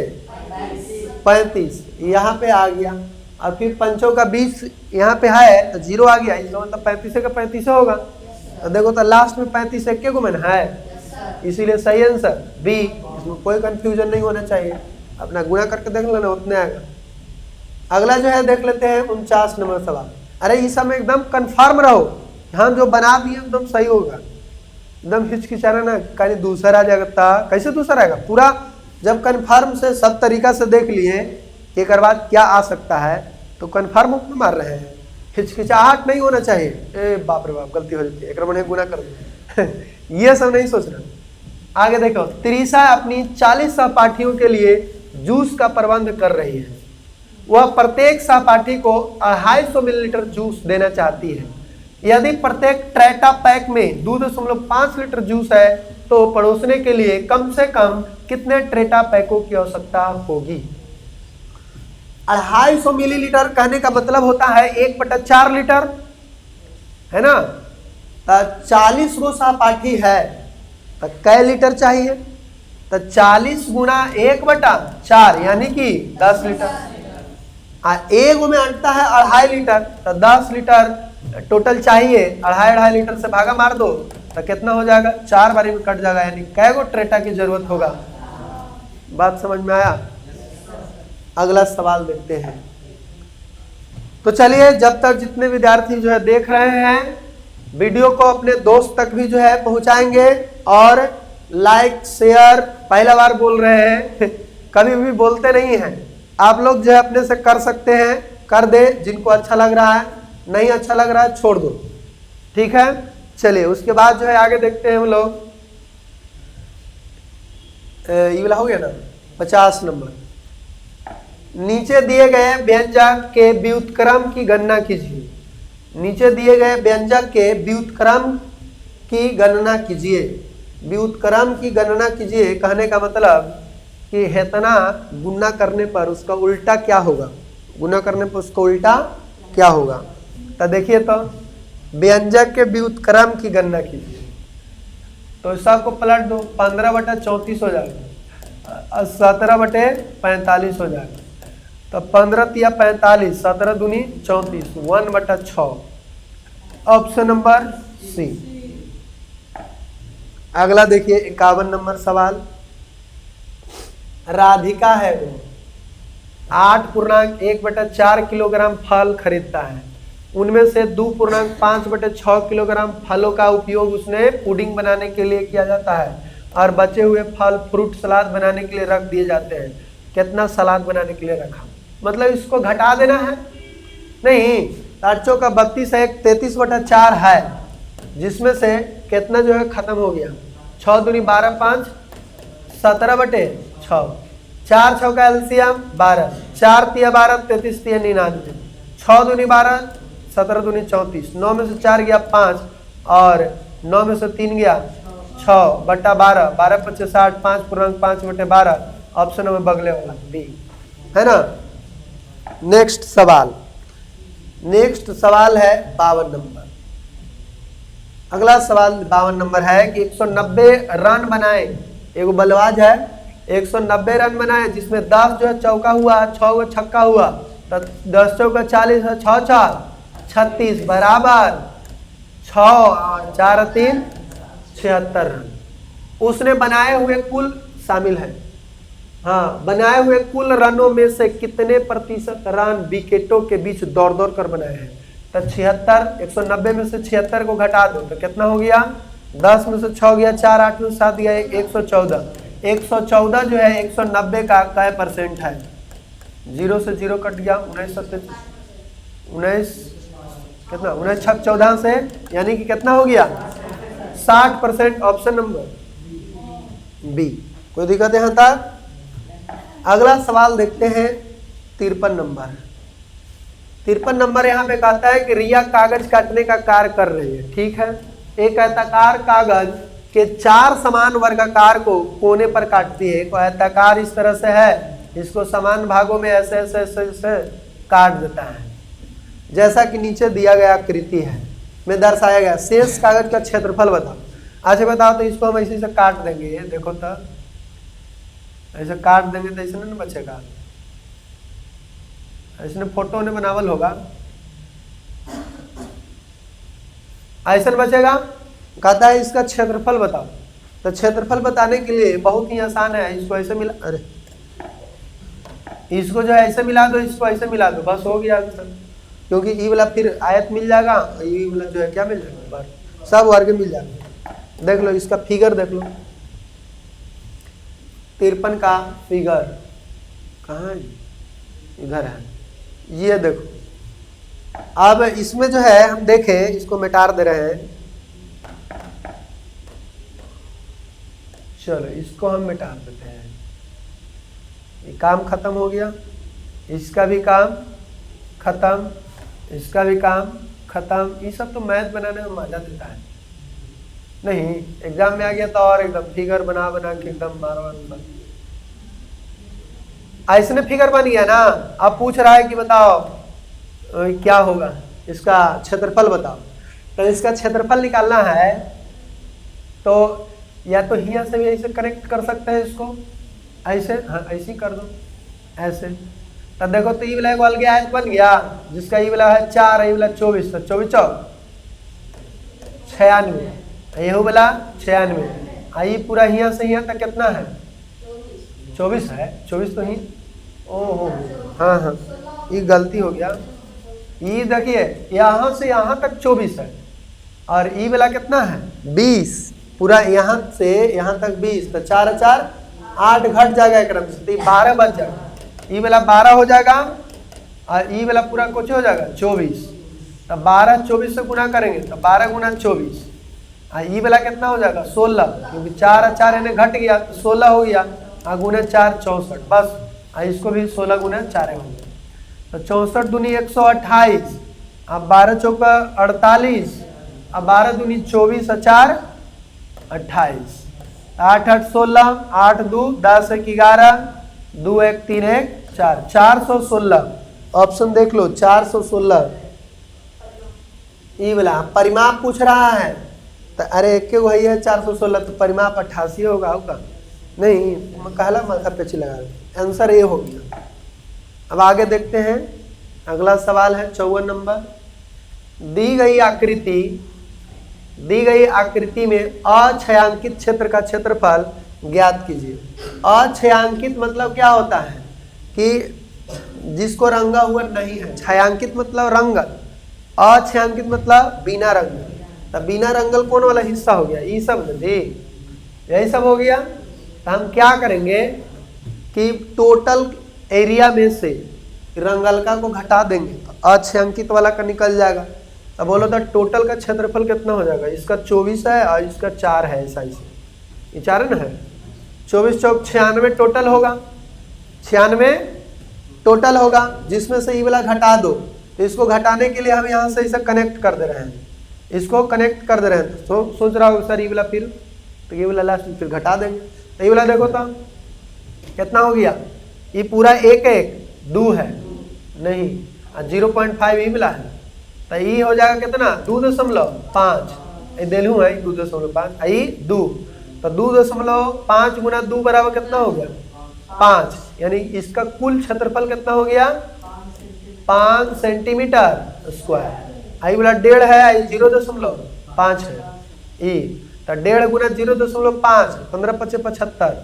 [SPEAKER 1] 35, यहाँ पे आ गया। और फिर पंचों का 20 यहाँ पे है तो 0 आ गया, इसका मतलब 35 का 35 होगा। तो देखो तो लास्ट में 35 के गुमन है, इसीलिए सही आंसर बी। इसमें कोई कंफ्यूजन नहीं होना चाहिए, अपना गुणा करके देख लेना उतने आएगा। अगला जो है देख लेते हैं 49 नंबर सवाल। अरे इस समय एकदम कंफर्म रहो, हम जो बना दिए एकदम सही होगा, एकदम हिचकिचाना ना कहीं दूसरा आ जाएगा। कैसे दूसरा आएगा? पूरा जब कंफर्म से सब तरीका से देख लिए कि एक बाद क्या आ सकता है तो कंफर्म मार रहे हैं, हिचकिचाहट नहीं होना चाहिए। ए बाप रे बाप गलती हो जाती है, एक मैंने गुना कर दिया ये सब नहीं सोचना। आगे देखो, त्रिशा अपनी 40 सहपाठियों के लिए जूस का प्रबंध कर रही है। वह प्रत्येक सहपाठी को 250 मिलीलीटर जूस देना चाहती है। यदि प्रत्येक ट्रेटा पैक में 2.5 लीटर जूस है तो परोसने के लिए कम से कम कितने ट्रेटा पैकों की आवश्यकता होगी? 250 मिलीलीटर कहने का मतलब होता है 1/4 लीटर, है ना। तो 40 गो सहपाठी है तो कै लीटर चाहिए? तो 40 गुना 1/4 यानी कि 10 लीटर। एक में अंटा है 2.5 लीटर तो 10 लीटर टोटल चाहिए। 2.5 लीटर से भागा मार दो तो कितना हो जाएगा? 4 बारी में कट जाएगा, यानी कै गो ट्रेटा की जरूरत होगा। बात समझ में आया? अगला सवाल देखते हैं। तो चलिए, जब तक जितने विद्यार्थी जो है देख रहे हैं, वीडियो को अपने दोस्त तक भी जो है पहुंचाएंगे और लाइक शेयर पहला बार बोल रहे हैं कभी भी बोलते नहीं हैं। आप लोग जो है अपने से कर सकते हैं, कर दे। जिनको अच्छा लग रहा है, नहीं अच्छा लग रहा है छोड़ दो, ठीक है। चलिए उसके बाद जो है आगे देखते हैं हम लोग। ये वाला हो गया ना 50 नंबर। नीचे दिए गए व्यंजक के व्युत्क्रम की गणना कीजिए। नीचे दिए गए व्यंजक के व्युत्क्रम की गणना कीजिए। व्युत्क्रम की गणना कीजिए कहने का मतलब कि हेतना गुना करने पर उसका उल्टा क्या होगा, गुना करने पर उसका उल्टा क्या होगा। तो देखिए, तो व्यंजक के व्युत्क्रम की गणना कीजिए तो सबको पलट दो। 15/34 हो जाएगा, 17/45 हो जाएगा। तो 15 तिया 45, 17 दूनी 34, 1/6। Option number C. अगला देखिए 51 नंबर सवाल। राधिका है वो 8.1/4 किलोग्राम फल खरीदता है। उनमें से 2.5/6 किलोग्राम फलों का उपयोग उसने पुडिंग बनाने के लिए किया जाता है और बचे हुए फल फ्रूट सलाद बनाने के लिए रख दिए जाते हैं। कितना सलाद बनाने के लिए रखा? मतलब इसको घटा देना है नहीं। 8 का 32 है, 33/4 है, जिसमें से कितना जो है खत्म हो गया। 6 दूनी 12, 5 17/6। 4 6 का एलसीएम 12, 4 तिया 12, 33 तिया 99, 6 दूनी 12, 17 दूनी 34, 9 में से 4 गया 5 और 9 में से 3 गया 6/12, 12×5 60, 5.5/12। ऑप्शन नंबर बगले वाला बी, है ना। नेक्स्ट सवाल। नेक्स्ट सवाल है 52 नंबर। अगला सवाल 52 नंबर है कि 190 रन बनाए। एगो बल्लेबाज है, 190 रन बनाए जिसमें 10 जो है चौका हुआ, 6 गो छक्का हुआ। तो 10 चौका 40 है, 6 4 36 बराबर 6 और 4 3 76 रन उसने बनाए हुए कुल शामिल है। हाँ, बनाए हुए कुल रनों में से कितने प्रतिशत रन विकेटों के बीच दौड़ दौड़ कर बनाए हैं? तो 76, 190 में से 76 को घटा दो तो कितना हो गया? 10 में से 6 गया 4, 8 में 7 गया 114। 114 जो है 190 का क्या परसेंट है? 0 से 0 कट गया, 19 कितना 19 6 14 से, यानी कि कितना हो गया? 60%। Option number B. कोई दिक्कत यहाँ तक? अगला सवाल देखते हैं 53 नंबर। 53 नंबर यहाँ पे कहता है कि रिया कागज काटने का कार्य कर रही है, ठीक है। एक आयताकार कागज के 4 समान वर्गाकार को कोने पर काटती है। आयताकार इस तरह से है, इसको समान भागों में ऐसे ऐसे ऐसे ऐसे काट देता है, जैसा कि नीचे दिया गया आकृति है में दर्शाया गया। शेष कागज का क्षेत्रफल बताओ। अच्छा बताओ, तो इसको हम ऐसे से काट देंगे। ये देखो तो ऐसे काट देंगे तो ऐसे नहीं बचेगा, ऐसे फोटो ने बनावल होगा, ऐसा बचेगा। कहता है इसका क्षेत्रफल बताओ। तो क्षेत्रफल बताने के लिए बहुत ही आसान है, इसको ऐसे मिला, अरे इसको जो है ऐसे मिला दो, इसको ऐसे मिला दो, बस हो गया आंसर। क्योंकि ई वाला फिर आयत मिल जाएगा, ई वाला जो है क्या मिल जाएगा, सब वर्ग मिल जाएगा। देख लो इसका फिगर देख लो, 53 का फिगर कहाँ है, इधर है, ये देखो। अब इसमें जो है हम देखें, इसको मिटा दे रहे हैं, चलो इसको हम मिटा देते हैं, ये काम खत्म हो गया, इसका भी काम खत्म, इसका भी काम खत्म। ये सब तो मैथ बनाने में मजा देता है, नहीं एग्जाम में आ गया तो और एकदम फिगर बना बना के एकदम मारो। ऐसने फिगर बन गया ना, अब पूछ रहा है कि बताओ क्या होगा, इसका क्षेत्रफल बताओ। तो इसका क्षेत्रफल निकालना है तो या तो यहाँ से भी ऐसे कनेक्ट कर सकते हैं इसको, ऐसे, हाँ ऐसे ही कर दो ऐसे। तो देखो तो ये वाला एक अलग आयत बन गया, जिसका ये वाला है 4, ये वाला 24, तो 24 चौक 96, ये वाला 96, ये पूरा यहाँ से यहाँ तक कितना है 24 है, 24 तो ही, ओहो हाँ हाँ ये गलती हो गया। ये देखिए यहाँ से यहाँ तक 24 है, और ई वाला कितना है 20, पूरा यहाँ से यहाँ तक 20, तो 4 4 8 घट जाएगा एक रंग से, तो 12 बच जाएगा, ई वाला 12 हो जाएगा, और ई वाला पूरा कुछ हो जाएगा 24। तो 12 24 से गुना करेंगे तो 12 गुना 24, और ई वाला कितना हो जाएगा 16, क्योंकि 4 4 इन्हें घट गया तो 16 हो गया, और गुना 4 64, बस इसको भी 16 गुना 4 हो गया। तो 64 दूनी 128, अब 12 चौका 48, अब 12 दूनी 24 और 4 28, 8 8 16, 8 2 10 1 11, 2 1 3 1 4, 416। ऑप्शन देख लो 416। ये वाला परिमाप पूछ रहा है, तो अरे एक गो है 416, तो परिमाप 88 होगा नहीं, कहला माथा पे लगा, आंसर ये हो गया। अब आगे देखते हैं, अगला सवाल है 54 नंबर। दी गई आकृति में अछायांकित क्षेत्र का क्षेत्रफल ज्ञात कीजिए। अछायांकित मतलब क्या होता है कि जिसको रंगा हुआ नहीं है, छायांकित मतलब रंगल, अछायांकित मतलब बिना रंगल। तो बिना रंगल कौन वाला हिस्सा हो गया, ये सब जी, यही सब हो गया। तो हम क्या करेंगे कि टोटल एरिया में से रंगलका को घटा देंगे तो अछायांकित वाला का निकल जाएगा। अब बोलो तो टोटल का क्षेत्रफल कितना हो जाएगा, इसका 24 है और इसका 4 है, ऐसा ये 4 है ना है, 24 चौक 96 टोटल होगा, 96 टोटल होगा, जिसमें से ये वाला घटा दो। तो इसको घटाने के लिए हम यहाँ से इसे कनेक्ट कर दे रहे हैं, इसको कनेक्ट कर दे रहे हैं। तो सोच रहा होगा सर ये वाला फिर, तो ये वाला लास्ट में फिर घटा देंगे। तो ये वाला देखो तो कितना हो गया, ये पूरा 1 1 2 है नहीं, 0.5 ये वाला है, तो ये हो जाएगा कितना 2.5, ये दिलू है 2.5, आई 2, तो 2.5 गुना 2 बराबर कितना हो गया 5, यानी इसका कुल क्षेत्रफल कितना हो गया 5 सेंटीमीटर स्क्वायर। आई वाला 1.5 है, आई 0.5 है, ई तो 1.5 गुना 0.5, 15 5 75,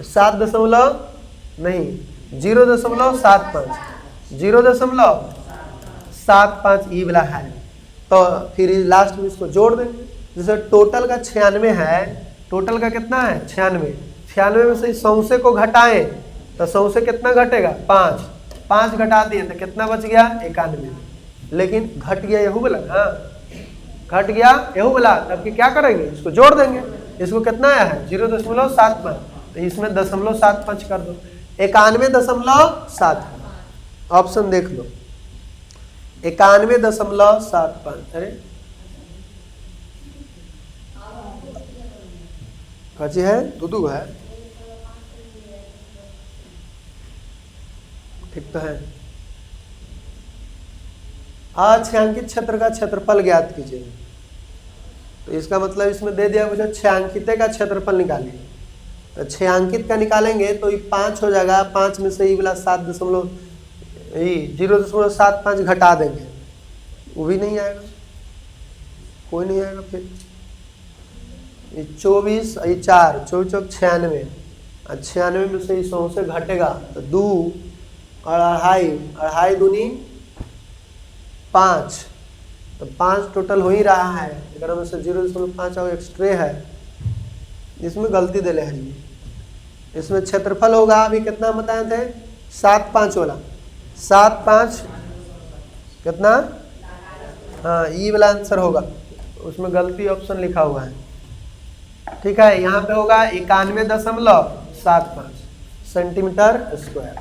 [SPEAKER 1] 7 दशमलव नहीं 0.75, 0.75 ई वाला है। तो फिर लास्ट में इसको जोड़ देंगे, जैसे टोटल का 96 है, टोटल का कितना है 96 में से 100 को घटाएं तो 100 से कितना घटेगा 5 घटा दिए तो कितना बच गया 91, लेकिन घट गया यहू वाला, हाँ घट गया यहू वाला। तब कि क्या करेंगे, इसको जोड़ देंगे, इसको कितना आया है 0.75, तो इसमें 0.75 कर दो, 91.7, ऑप्शन देख लो 91.75। अरे कची है दूधू है, ठीक तो है। अछायांकित क्षेत्र का क्षेत्रफल ज्ञात कीजिए, तो इसका मतलब इसमें दे दिया मुझे छायांकित का क्षेत्रफल निकालिए। तो 6 अंकित का निकालेंगे तो ये 5 हो जाएगा। 5 में से ये वाला 0.75 घटा देंगे, वो भी नहीं आएगा, कोई नहीं आएगा। फिर ये 24, ये 4, 24 चौक 96, 96 में से 100 से घटेगा तो 2 और 2.5 दूनी 5, तो 5 टोटल हो ही रहा है। अगर में से 0.5 और एक्स्ट्रे है, इसमें गलती दे ले है। इसमें क्षेत्रफल होगा अभी कितना बताए थे, 7-5 वाला, 7-5 कितना, हाँ ये वाला आंसर होगा, उसमें गलती ऑप्शन लिखा हुआ है। ठीक है, यहाँ पे होगा 91.75 सेंटीमीटर स्क्वायर।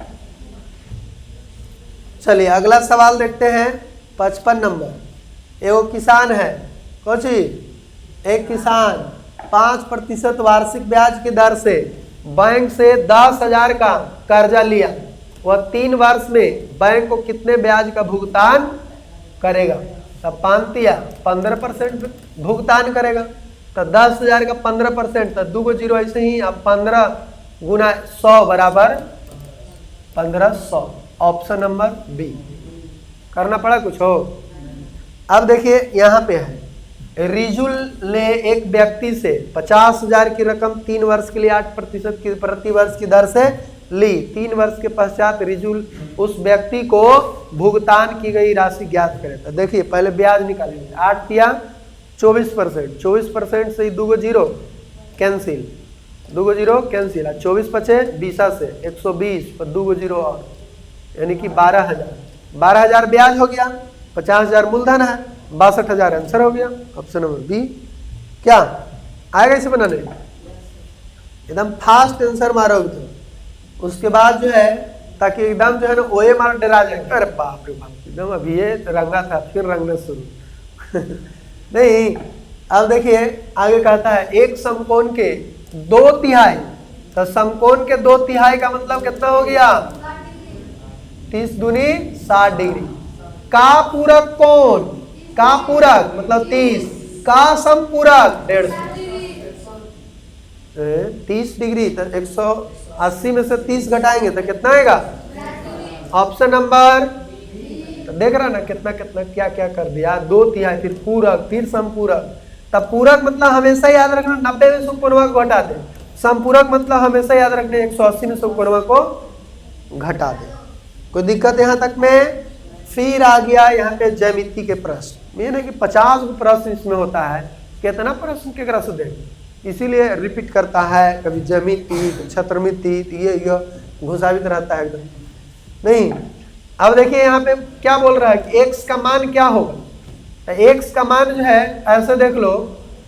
[SPEAKER 1] चलिए अगला सवाल देखते हैं, 55 नंबर। एगो किसान है, कौन सी, एक किसान 5% वार्षिक ब्याज की दर से बैंक से 10,000 का कर्जा लिया। वह 3 वर्ष में बैंक को कितने ब्याज का भुगतान करेगा। तब 15% भुगतान करेगा, तो 10,000 का 15%, तो 2 को 0 ऐसे ही। अब 15 गुना 100 बराबर 1500। ऑप्शन नंबर बी करना पड़ा कुछ हो। अब देखिए यहाँ पे है, रिजुल ने एक व्यक्ति से 50,000 की रकम 3 वर्ष के लिए 8% की प्रति वर्ष की दर से ली। 3 वर्ष के पश्चात रिजुल उस व्यक्ति को भुगतान की गई राशि ज्ञात करे। तो देखिए पहले ब्याज निकालेंगे, 8 या 24%, 24% से 2 को 0 कैंसिल, 2 को 0 कैंसिल, 24 बचे 20 से 120 पर 2 को 0 और, यानी कि 12,000 ब्याज हो गया, 50,000 मूलधन है, 62,000 आंसर हो गया। Option number B. क्या आएगा इसे बनाने, एकदम फास्ट आंसर मारोगे तो उसके बाद जो है, ताकि एकदम जो है ना ओए मार डरा जाए, अरे बाप रे बाप, एकदम अभी ये रंगा था फिर रंगना शुरू नहीं। अब देखिए आगे कहता है, एक समकोण के 2/3, तो समकोण के 2/3 का मतलब कितना हो गया, 30 दूनी 60 डिग्री। का पूरक कोण, का पूरक मतलब 30, का समपूरक 30 डिग्री, तो 180 में से 30 घटाएंगे तो कितना आएगा। ऑप्शन नंबर, तो देख रहा ना कितना कितना क्या क्या कर दिया, 2/3 फिर पूरक फिर समपूरक। तब पूरक मतलब हमेशा याद रखना 90 में से कोणवा को घटा दे, समपूरक मतलब हमेशा याद रखना 180 में से कोणवा को घटा दे। कोई दिक्कत यहाँ तक में। फिर आ गया यहाँ पे ज्यामिति के प्रश्न। मेन है कि 50 प्रश्न इसमें होता है, कितना प्रश्न केकरा से दे, इसीलिए रिपीट करता है, कभी ज्यामिति क्षेत्रमिति, ये घुसावित रहता है एकदम नहीं। अब देखिए यहाँ पे क्या बोल रहा है कि x का मान क्या होगा। तो x का मान जो है ऐसे देख लो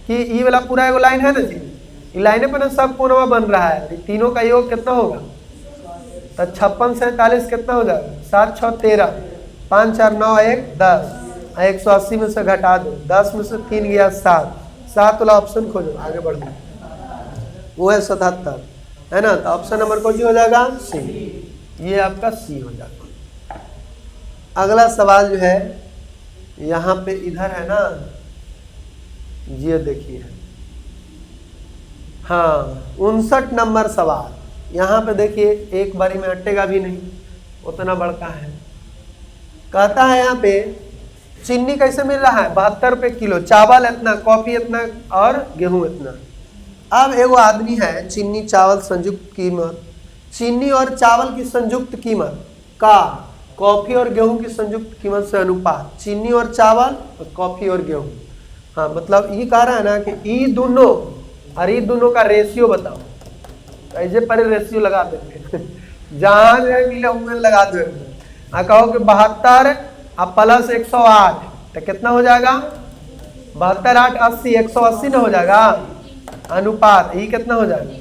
[SPEAKER 1] कि ये वाला पूरा एगो लाइन है ना जी, ये लाइने पर ना सब कोणवा बन रहा है, तीनों का योग कितना होगा, तो 56 से 43 कितना हो जाएगा, 7 6 13, 5 4 9 1 10, 180 में से घटा दो, 10 में से 3 गया 7, 7 वाला ऑप्शन खोजो, आगे बढ़ो, वो है 77 है ना। तो ऑप्शन नंबर कौन सी हो जाएगा, सी, ये आपका सी हो जाएगा। अगला सवाल जो है यहाँ पे इधर है ना, ये देखिए, हाँ 59 नंबर सवाल। यहाँ पे देखिए एक बारी में अटेगा भी नहीं, उतना बड़का है। कहता है यहाँ पे चीनी कैसे मिल रहा है, 72 रुपये किलो, चावल इतना, कॉफी इतना और गेहूं इतना। अब एगो आदमी है, चीनी चावल संयुक्त कीमत, चीनी और चावल की संयुक्त कीमत का कॉफी और गेहूं की संयुक्त कीमत से अनुपात, चीनी और चावल और कॉफी और गेहूं। हाँ मतलब ये कह रहा है ना कि ये दोनों और ये दोनों का रेशियो बताओ। ऐसे पर रेशियो लगा देते जहां जो है मिले उनमें लगा दो। कहो कि 72 अब प्लस 108 तो कितना हो जाएगा, 72 8 80, 180 ना हो जाएगा अनुपात, ये कितना हो जाएगा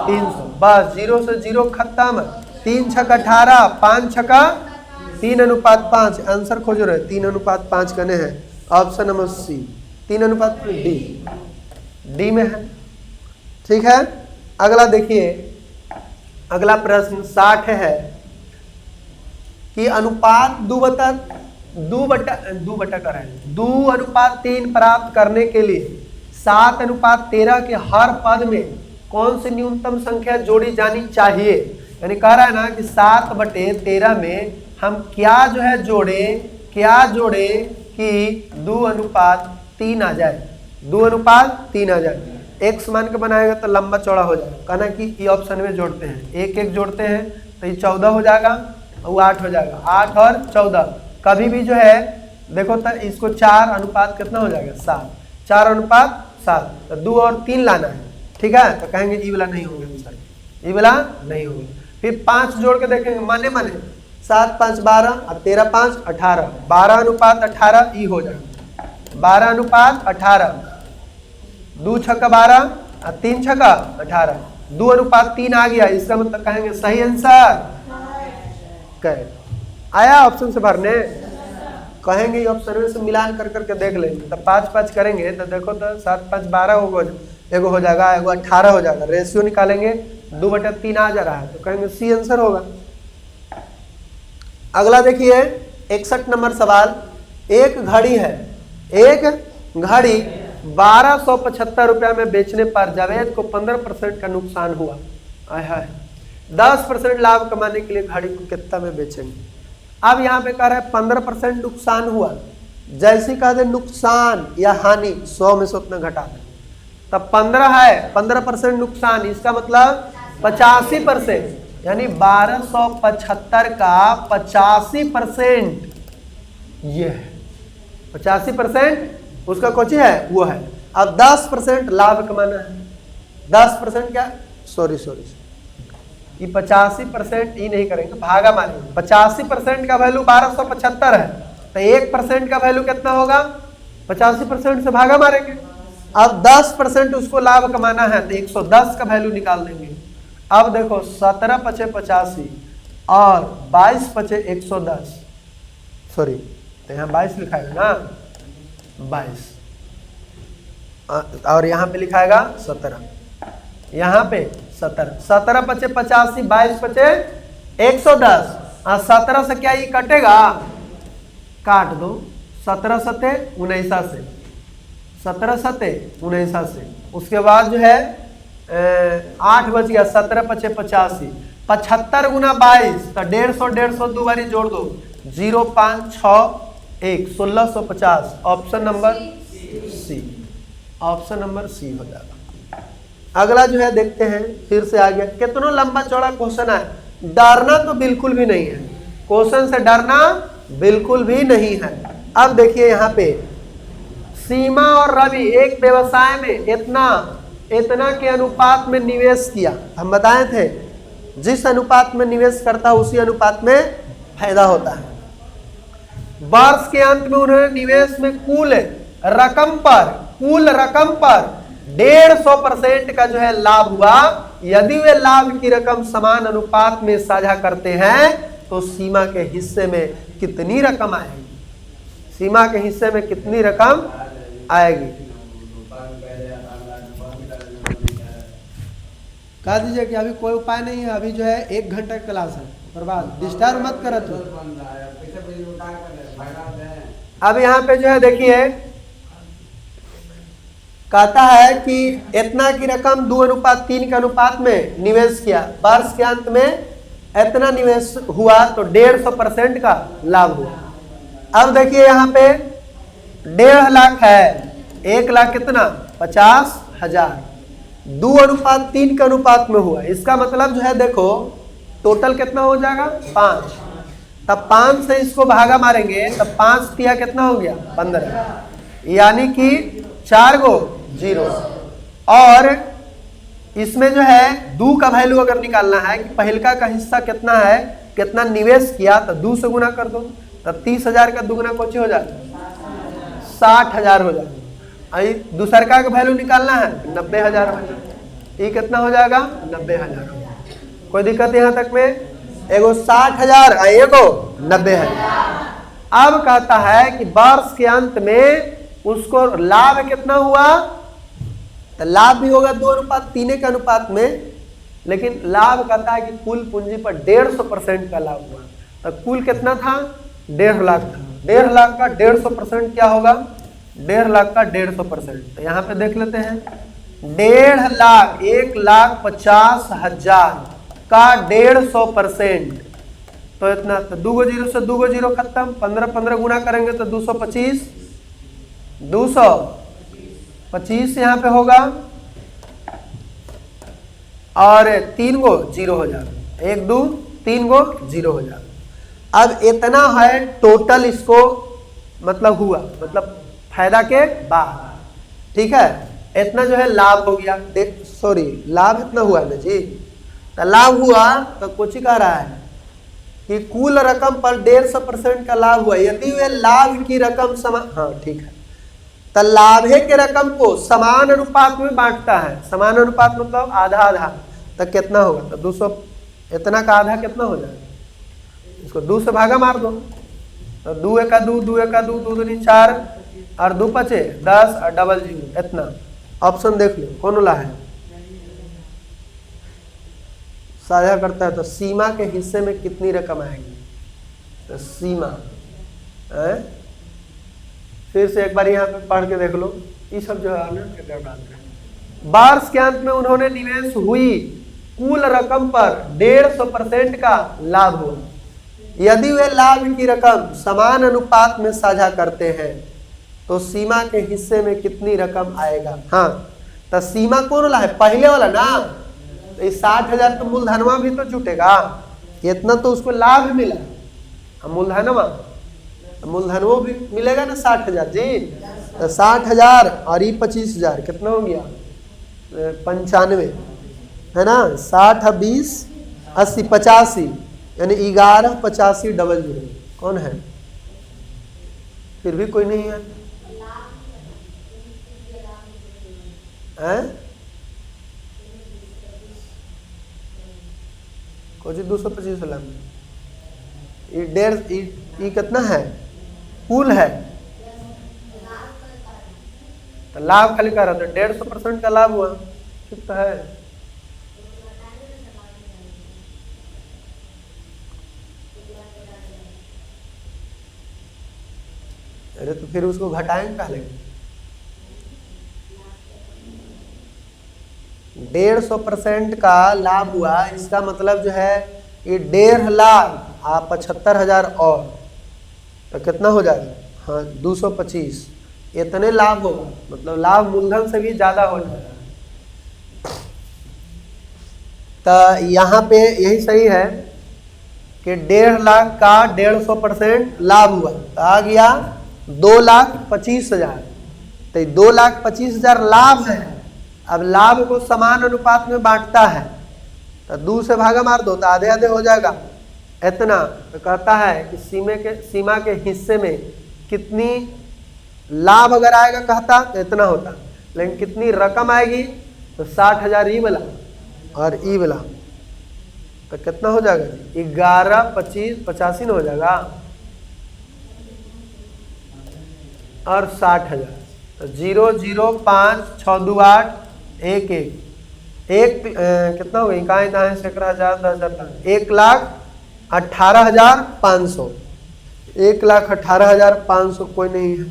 [SPEAKER 1] 300। बस 0 से 0 खत्म, 3 छक 18, 5 छका 3 अनुपात 5। आंसर खोजो रहे, 3 अनुपात 5 करने हैं। ऑप्शन नंबर सी, 3 अनुपात डी में है। ठीक है, अगला देखिए, अगला प्रश्न 60 है कि अनुपात 2/3 प्राप्त करने के लिए 7:13 के हर पद में कौन सी न्यूनतम संख्या जोड़ी जानी चाहिए। यानी कह रहा है ना कि 7/13 में हम क्या जो है जोड़े कि 2:3 आ जाए, 2:3 आ जाए। x मान के बनाएगा तो लंबा चौड़ा हो जाएगा। कहना कि ये ऑप्शन में जोड़ते हैं, एक एक जोड़ते हैं तो ये 14 हो जाएगा और वो 8 हो जाएगा। 8 और 14 कभी भी जो है देखो तो इसको 4 अनुपात कितना हो जाएगा 7, 4:7 तो 2 और 3 लाना है। ठीक है, तो कहेंगे ये वाला नहीं होगा आंसर, ये वाला नहीं होगा। फिर 5 जोड़ के देखेंगे माने 7 5 12 और 13 5 18, 12:18 ये हो जाएगा 12:18, 2 छक्का 12 और 3 छक्का 18, 2:3 आ गया। इसका मतलब कहेंगे सही आंसर कहे आया ऑप्शन से भरने। कहेंगे ऑप्शन से मिलान कर करके देख लेंगे। तो 5 5 करेंगे तो देखो तो 7 5 12 एगो हो जाएगा, एगो 18 हो जाएगा। रेशियो निकालेंगे 2/3 आ जा रहा है तो कहेंगे सी आंसर होगा। अगला देखिए 61 नंबर सवाल। एक घड़ी है, एक घड़ी 1275 रुपया में बेचने पर जावेद को 15% का नुकसान हुआ। 10% लाभ कमाने के लिए घड़ी को कितना में बेचेंगे। अब यहाँ पे कह रहा है 15% नुकसान हुआ। जैसे कह दे नुकसान या हानि 100 में से उतना घटा दे, तब 15 है, 15% नुकसान, इसका मतलब 85%, यानी 1275 का 85% ये है, 85% उसका कुछ है वो है। अब 10% लाभ कमाना है। 10% क्या, सॉरी ये 85% ही नहीं करेंगे, भागा मारेंगे। 85% का वैल्यू 1275 है तो 1% का वैल्यू कितना होगा, 85% से भागा मारेंगे। अब 10% उसको लाभ कमाना है तो 110 का वैल्यू निकाल देंगे। अब देखो 17 × 5 = 85 और 22 × 5 = 110, सॉरी तो यहाँ 22 लिखाएगा ना, 22 और यहाँ पे लिखाएगा 17, यहाँ पे 17, 17 × 5 = 85, 22 × 5 = 110 और 17 से क्या ये कटेगा, काट दो। 17 7 19 से, 17 7 19 से, उसके बाद जो है 8 बच गया। 17 × 5 = 85, 75 × 22 तो 150, 150 दो बारी जोड़ दो, 0 5 6 1 1650। Option number C, option number C हो जाएगा। अगला जो है देखते हैं, फिर से आ गया। कितना लंबा चौड़ा क्वेश्चन है, डरना तो बिल्कुल भी नहीं है, क्वेश्चन से डरना बिल्कुल भी नहीं है। अब देखिए यहाँ पे सीमा और रवि एक व्यवसाय में इतना के अनुपात में निवेश किया। हम बताए थे जिस अनुपात में निवेश करता है उसी अनुपात में फायदा होता है। वर्ष के अंत में उन्होंने निवेश में कुल रकम पर 150% का जो है लाभ हुआ। यदि वे लाभ की रकम समान अनुपात में साझा करते हैं तो सीमा के हिस्से में कितनी रकम आएगी, सीमा के हिस्से में कितनी रकम आएगी। कह दीजिए कि अभी कोई उपाय नहीं है, अभी जो है 1 घंटा की क्लास है, पर बाद डिस्टर्ब मत करो तो। अब यहाँ पे जो है देखिए कहता है कि इतना की रकम 2:3 के अनुपात में निवेश किया, वर्ष के अंत में इतना निवेश हुआ तो 150% का लाभ हुआ। अब देखिए यहाँ पे 1.5 लाख है, 1 लाख कितना 50,000, 2:3 के अनुपात में हुआ। इसका मतलब जो है देखो टोटल कितना हो जाएगा 5, तब 5 से इसको भागा मारेंगे तब 5 तिया कितना हो गया 15, यानी कि 4 गो 0। और इसमें जो है 2 का वैल्यू अगर निकालना है कि पहलका का हिस्सा कितना है, कितना निवेश किया, तो 2 से गुना कर दो तब 30,000 का दुगुना कुछ हो जाएगा 60,000 हो जाएगा। दूसरका का वैल्यू निकालना है 90,000 हो जाएगा। ये कितना हो जाएगा 90,000। कोई दिक्कत यहाँ तक में, एगो 60,000 एगो 90,000। अब कहता है कि वर्ष के अंत में उसको लाभ कितना हुआ, तो लाभ भी होगा 2:3 के अनुपात में, लेकिन लाभ कहता है कि कुल पूंजी पर 150% का लाभ हुआ। तो कुल कितना था 1.5 लाख था, 1.5 लाख का 150% क्या होगा, 1.5 लाख का 150%। तो यहाँ पे देख लेते हैं 1,50,000 1,50,000 का 150%, तो इतना, तो 2 जीरो से 2 जीरो खत्म, 15 गुना करेंगे तो 225, 225 यहाँ पे होगा, और 3 गो जीरो हो जाएगा, 1 2 3 गो जीरो हो जाएगा। अब इतना है टोटल इसको मतलब हुआ, मतलब फायदा के बाद, ठीक है, इतना जो है लाभ हो गया, सॉरी लाभ इतना हुआ ना जी, तो लाभ हुआ तो कुछ ही कह रहा है कि कुल रकम पर 150% का लाभ हुआ, यदि वे लाभ की रकम समान, हाँ ठीक है, तो लाभे के रकम को समान अनुपात में बांटता है, समान अनुपात मतलब आधा आधा, तो कितना होगा, तो 200, इतना का आधा कितना हो जाएगा, इसको 2 से भागा मार दो, तो 2 1 2 2 1 2 2 2 4 और 2 5 10 और डबल जीरो, इतना। ऑप्शन देख लो कौन वाला है, साझा करता है तो सीमा के हिस्से में कितनी रकम आएगी, तो सीमा है? फिर से एक बार यहाँ पे पढ़ के देख लो, ये सब जो है वर्ष के अंत में उन्होंने निवेश हुई कुल रकम पर 150% का लाभ हुआ, यदि वे लाभ की रकम समान अनुपात में साझा करते हैं तो सीमा के हिस्से में कितनी रकम आएगा। हाँ, तो सीमा कौन वाला है, पहले वाला ना, तो इस 60,000 तो मूलधनवा भी तो जुटेगा, इतना तो उसको लाभ मिला, मूलधनवा भी मिलेगा ना 60,000 जी, तो 60,000 और ये 25,000 कितना हो गया, 95 है ना, 60 20 80 85, यानी 11 85 डबल जीरो, कौन है, फिर भी कोई नहीं है, कुछ 225 लाख, ये 1.5, ये कितना है, कुल है, तो लाभ खाली कर रहा था, 150% का लाभ हुआ, कितना है, अरे तो फिर उसको घटाएंगे कहा लेंगे, 150% का लाभ हुआ, इसका मतलब जो है ये 1.5 लाख आप 75,000 और, तो कितना हो जाएगा, हाँ 225, इतने लाभ होगा, मतलब लाभ मूलधन से भी ज्यादा हो जाएगा। तो यहाँ पे यही सही है कि 1.5 लाख का 150% लाभ हुआ, तो आ गया 2,25,000, तो 2,25,000 लाभ है। अब लाभ को समान अनुपात में बांटता है, तो 2 से भागा मार दो तो आधे आधे हो जाएगा, इतना। तो कहता है कि सीमा के हिस्से में कितनी लाभ अगर आएगा कहता तो इतना होता, लेकिन कितनी रकम आएगी, तो 60,000 ई वाला और ई वाला, तो कितना हो जाएगा, 11 25 85 न हो जाएगा, और 60,000, तो 0 0 5 6 2 8 1 1 कितना हो गई, कहाँ सैकड़ा हजार 10,000, 1,18,500, 1,18,500 कोई नहीं है,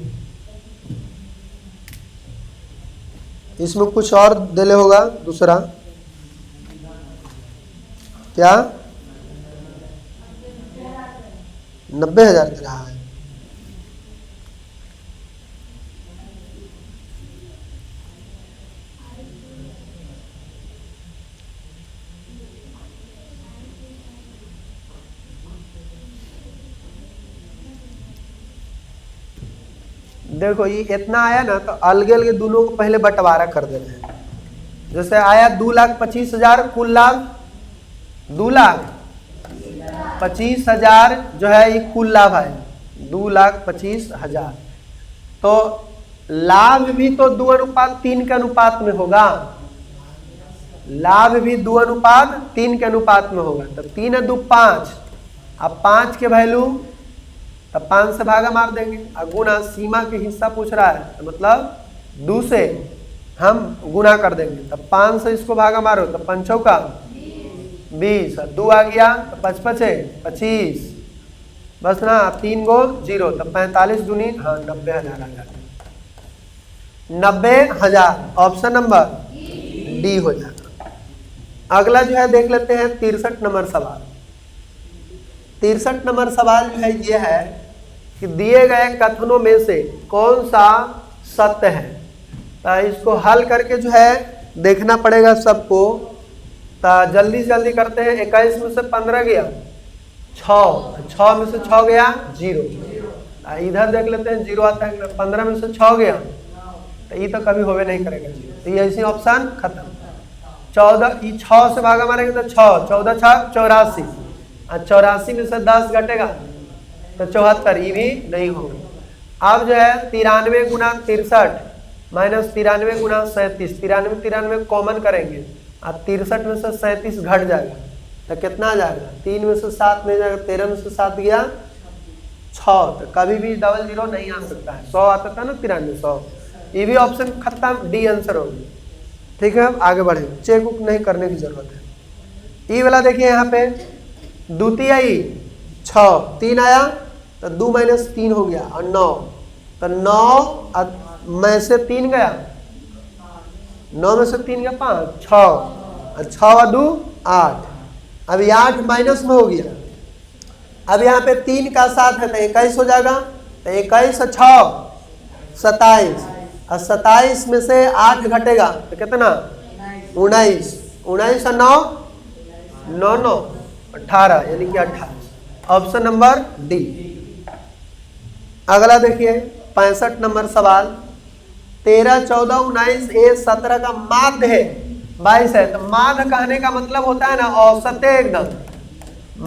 [SPEAKER 1] इसमें कुछ और दिले होगा दूसरा, क्या 90,000 दे रहा है, देखो ये इतना आया ना, तो अलगे अलगे दोनों को पहले बंटवारा कर देना है। जैसे आया 2,25,000 कुल लाभ, 2,25,000 जो है ये कुल लाभ आया, 2,25,000, तो लाभ भी तो 2:3 के अनुपात में होगा, लाभ भी 2:3 के अनुपात में होगा, तो 3 2 5, अब 5 के वैल्यू, तब 5 से भागा मार देंगे, और गुना सीमा के हिस्सा पूछ रहा है, तो मतलब 2 से हम गुना कर देंगे, तब 5 से इसको भागा मारो, तब 5 का 20, 2 आ गया तो 5 5 25, बस ना, 3 गो 0, तब 45 दूनी, हाँ 90,000 आ जाता, 90,000, ऑप्शन नंबर डी हो जाएगा। अगला जो है देख लेते हैं 63 नंबर सवाल। 63 नंबर सवाल जो है ये है कि दिए गए कथनों में से कौन सा सत्य है। तो इसको हल करके जो है देखना पड़ेगा सबको। तो जल्दी से जल्दी करते हैं। 21 में से 15 गया 6 में से 6 गया 0। इधर देख लेते हैं 0 आता है। 15 में से 6 गया तो ये तो कभी होवे नहीं करेगा। तो ये ऐसी ऑप्शन खत्म। 14 ये 6 से भागा मारेंगे तो 6, 14 6 84। 84 में से 10 घटेगा तो 74, ये भी नहीं होगा। अब जो है 93 गुना 63 माइनस 93 गुना 37। 93 कॉमन करेंगे। अब 63 में से 37 घट जाएगा तो कितना आ जाएगा? 3 में से 7 नहीं जाएगा। 13 में से 7 गया 6। तो कभी भी डबल 0 नहीं आ सकता है। 100 आता था ना 93 100। ये भी ऑप्शन खत्म, डी आंसर होगी। ठीक है, अब आगे बढ़े। चेक बुक नहीं करने की जरूरत है। ई वाला देखिए यहाँ पे द्वितीय 6 3 आया तो 2 माइनस 3 हो गया और 9। तो 9 में से 3 गया, 9 में से 3 गया 5 6 और 6 और 2 8। अभी 8 माइनस में हो गया। अब यहाँ पे 3 का 7 है तो 21 हो जाएगा। तो 21 और 6 27 और 27 में से 8 घटेगा तो कितना? 19। 19 और 9 9 9 18 यानी कि 28। Option number D. अगला देखिए 65 नंबर सवाल। 13 14 19 ए 17 का माध्य है 22 है। तो माध्य कहने का मतलब होता है ना औसत एकदम।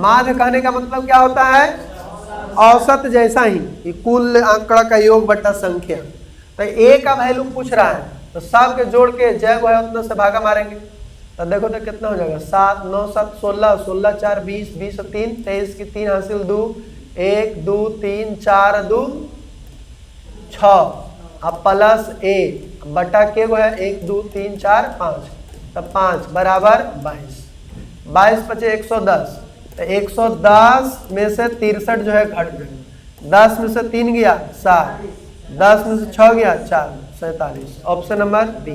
[SPEAKER 1] माध्य कहने का मतलब क्या होता है? औसत जैसा ही कि कुल आंकड़ा का योग बटा संख्या। तो ए का वैल्यू पूछ रहा है तो सब के जोड़ के जय है उतना से भागा मारेंगे। तो देखो तो कितना हो जाएगा? 7 9 7 16 16 4 20 20 और 3 23 की 3 हासिल 2 1 2 3 4 2 6 अब प्लस ए बटा के वो है 1 2 3 4 5। तो 5 बराबर 22। 22 बचे 110। तो 110 में से 63 जो है घट गए। 10 में से 3 गया 7, 10 में से 6 गया 4 47। Option number B.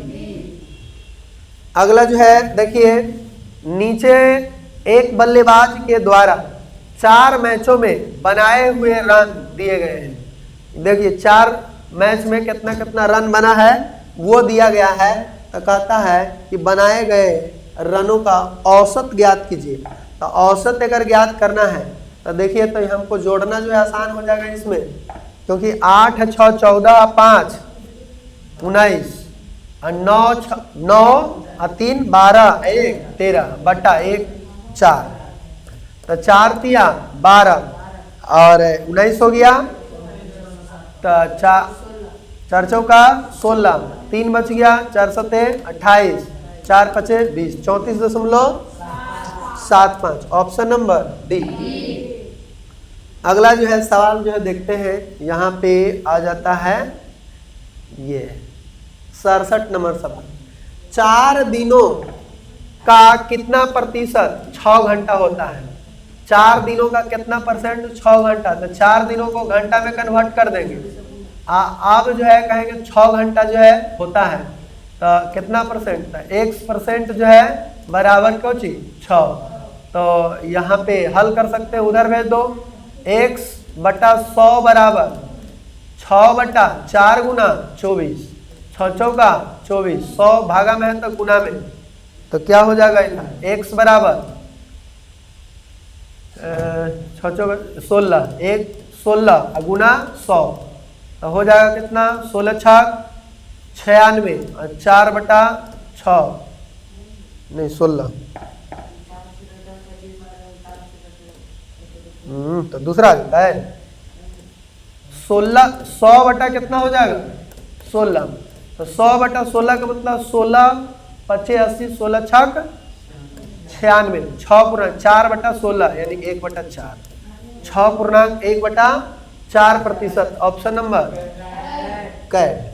[SPEAKER 1] अगला जो है देखिए नीचे एक बल्लेबाज के द्वारा 4 मैचों में बनाए हुए रन दिए गए हैं। देखिए 4 मैच में कितना कितना रन बना है वो दिया गया है। तो कहता है कि बनाए गए रनों का औसत ज्ञात कीजिए। तो औसत अगर ज्ञात करना है तो देखिए तो हमको जोड़ना जो है आसान हो जाएगा इसमें, क्योंकि 8 6 14 5 19 और 9 और 3 12 1 13 बटा 1 4। तो 4 तिया 12 और 19 हो गया। तो 4 चौका 16, 3 बच गया 4 सते 28, 4 पचे 20 34.75। Option number D. अगला जो है सवाल जो है देखते हैं। यहाँ पे आ जाता है ये 67 नंबर सवाल। 4 दिनों का कितना प्रतिशत 6 घंटा होता है? 4 दिनों का कितना परसेंट 6 घंटा? तो 4 दिनों को घंटा में कन्वर्ट कर देंगे। अब जो है कहेंगे 6 घंटा जो है होता है तो कितना परसेंट? तो x% जो है बराबर क्यों चीज 6। तो यहाँ पे हल कर सकते हैं, उधर भेज दो। x बटा 100 बराबर 6 बटा 4 गुना 24, 6 चौका 24, 100 भागा में है तो गुना में। तो क्या हो जाएगा इतना? x बराबर 6 चौका 16, 1 16 गुना 100 तो हो जाएगा कितना? 16 छक 96 और 4 बटा 6 नहीं 16। तो दूसरा आ जाता है 16। 100 बटा कितना हो जाएगा? 16। तो 100 बटा 16 का मतलब 16 25 80, 16 छक 96, 6 पूर्णांक 4 बटा 16 यानी 1 बटा 4, 6 पूर्णांक 1 बटा 4%। ऑप्शन नंबर कैट।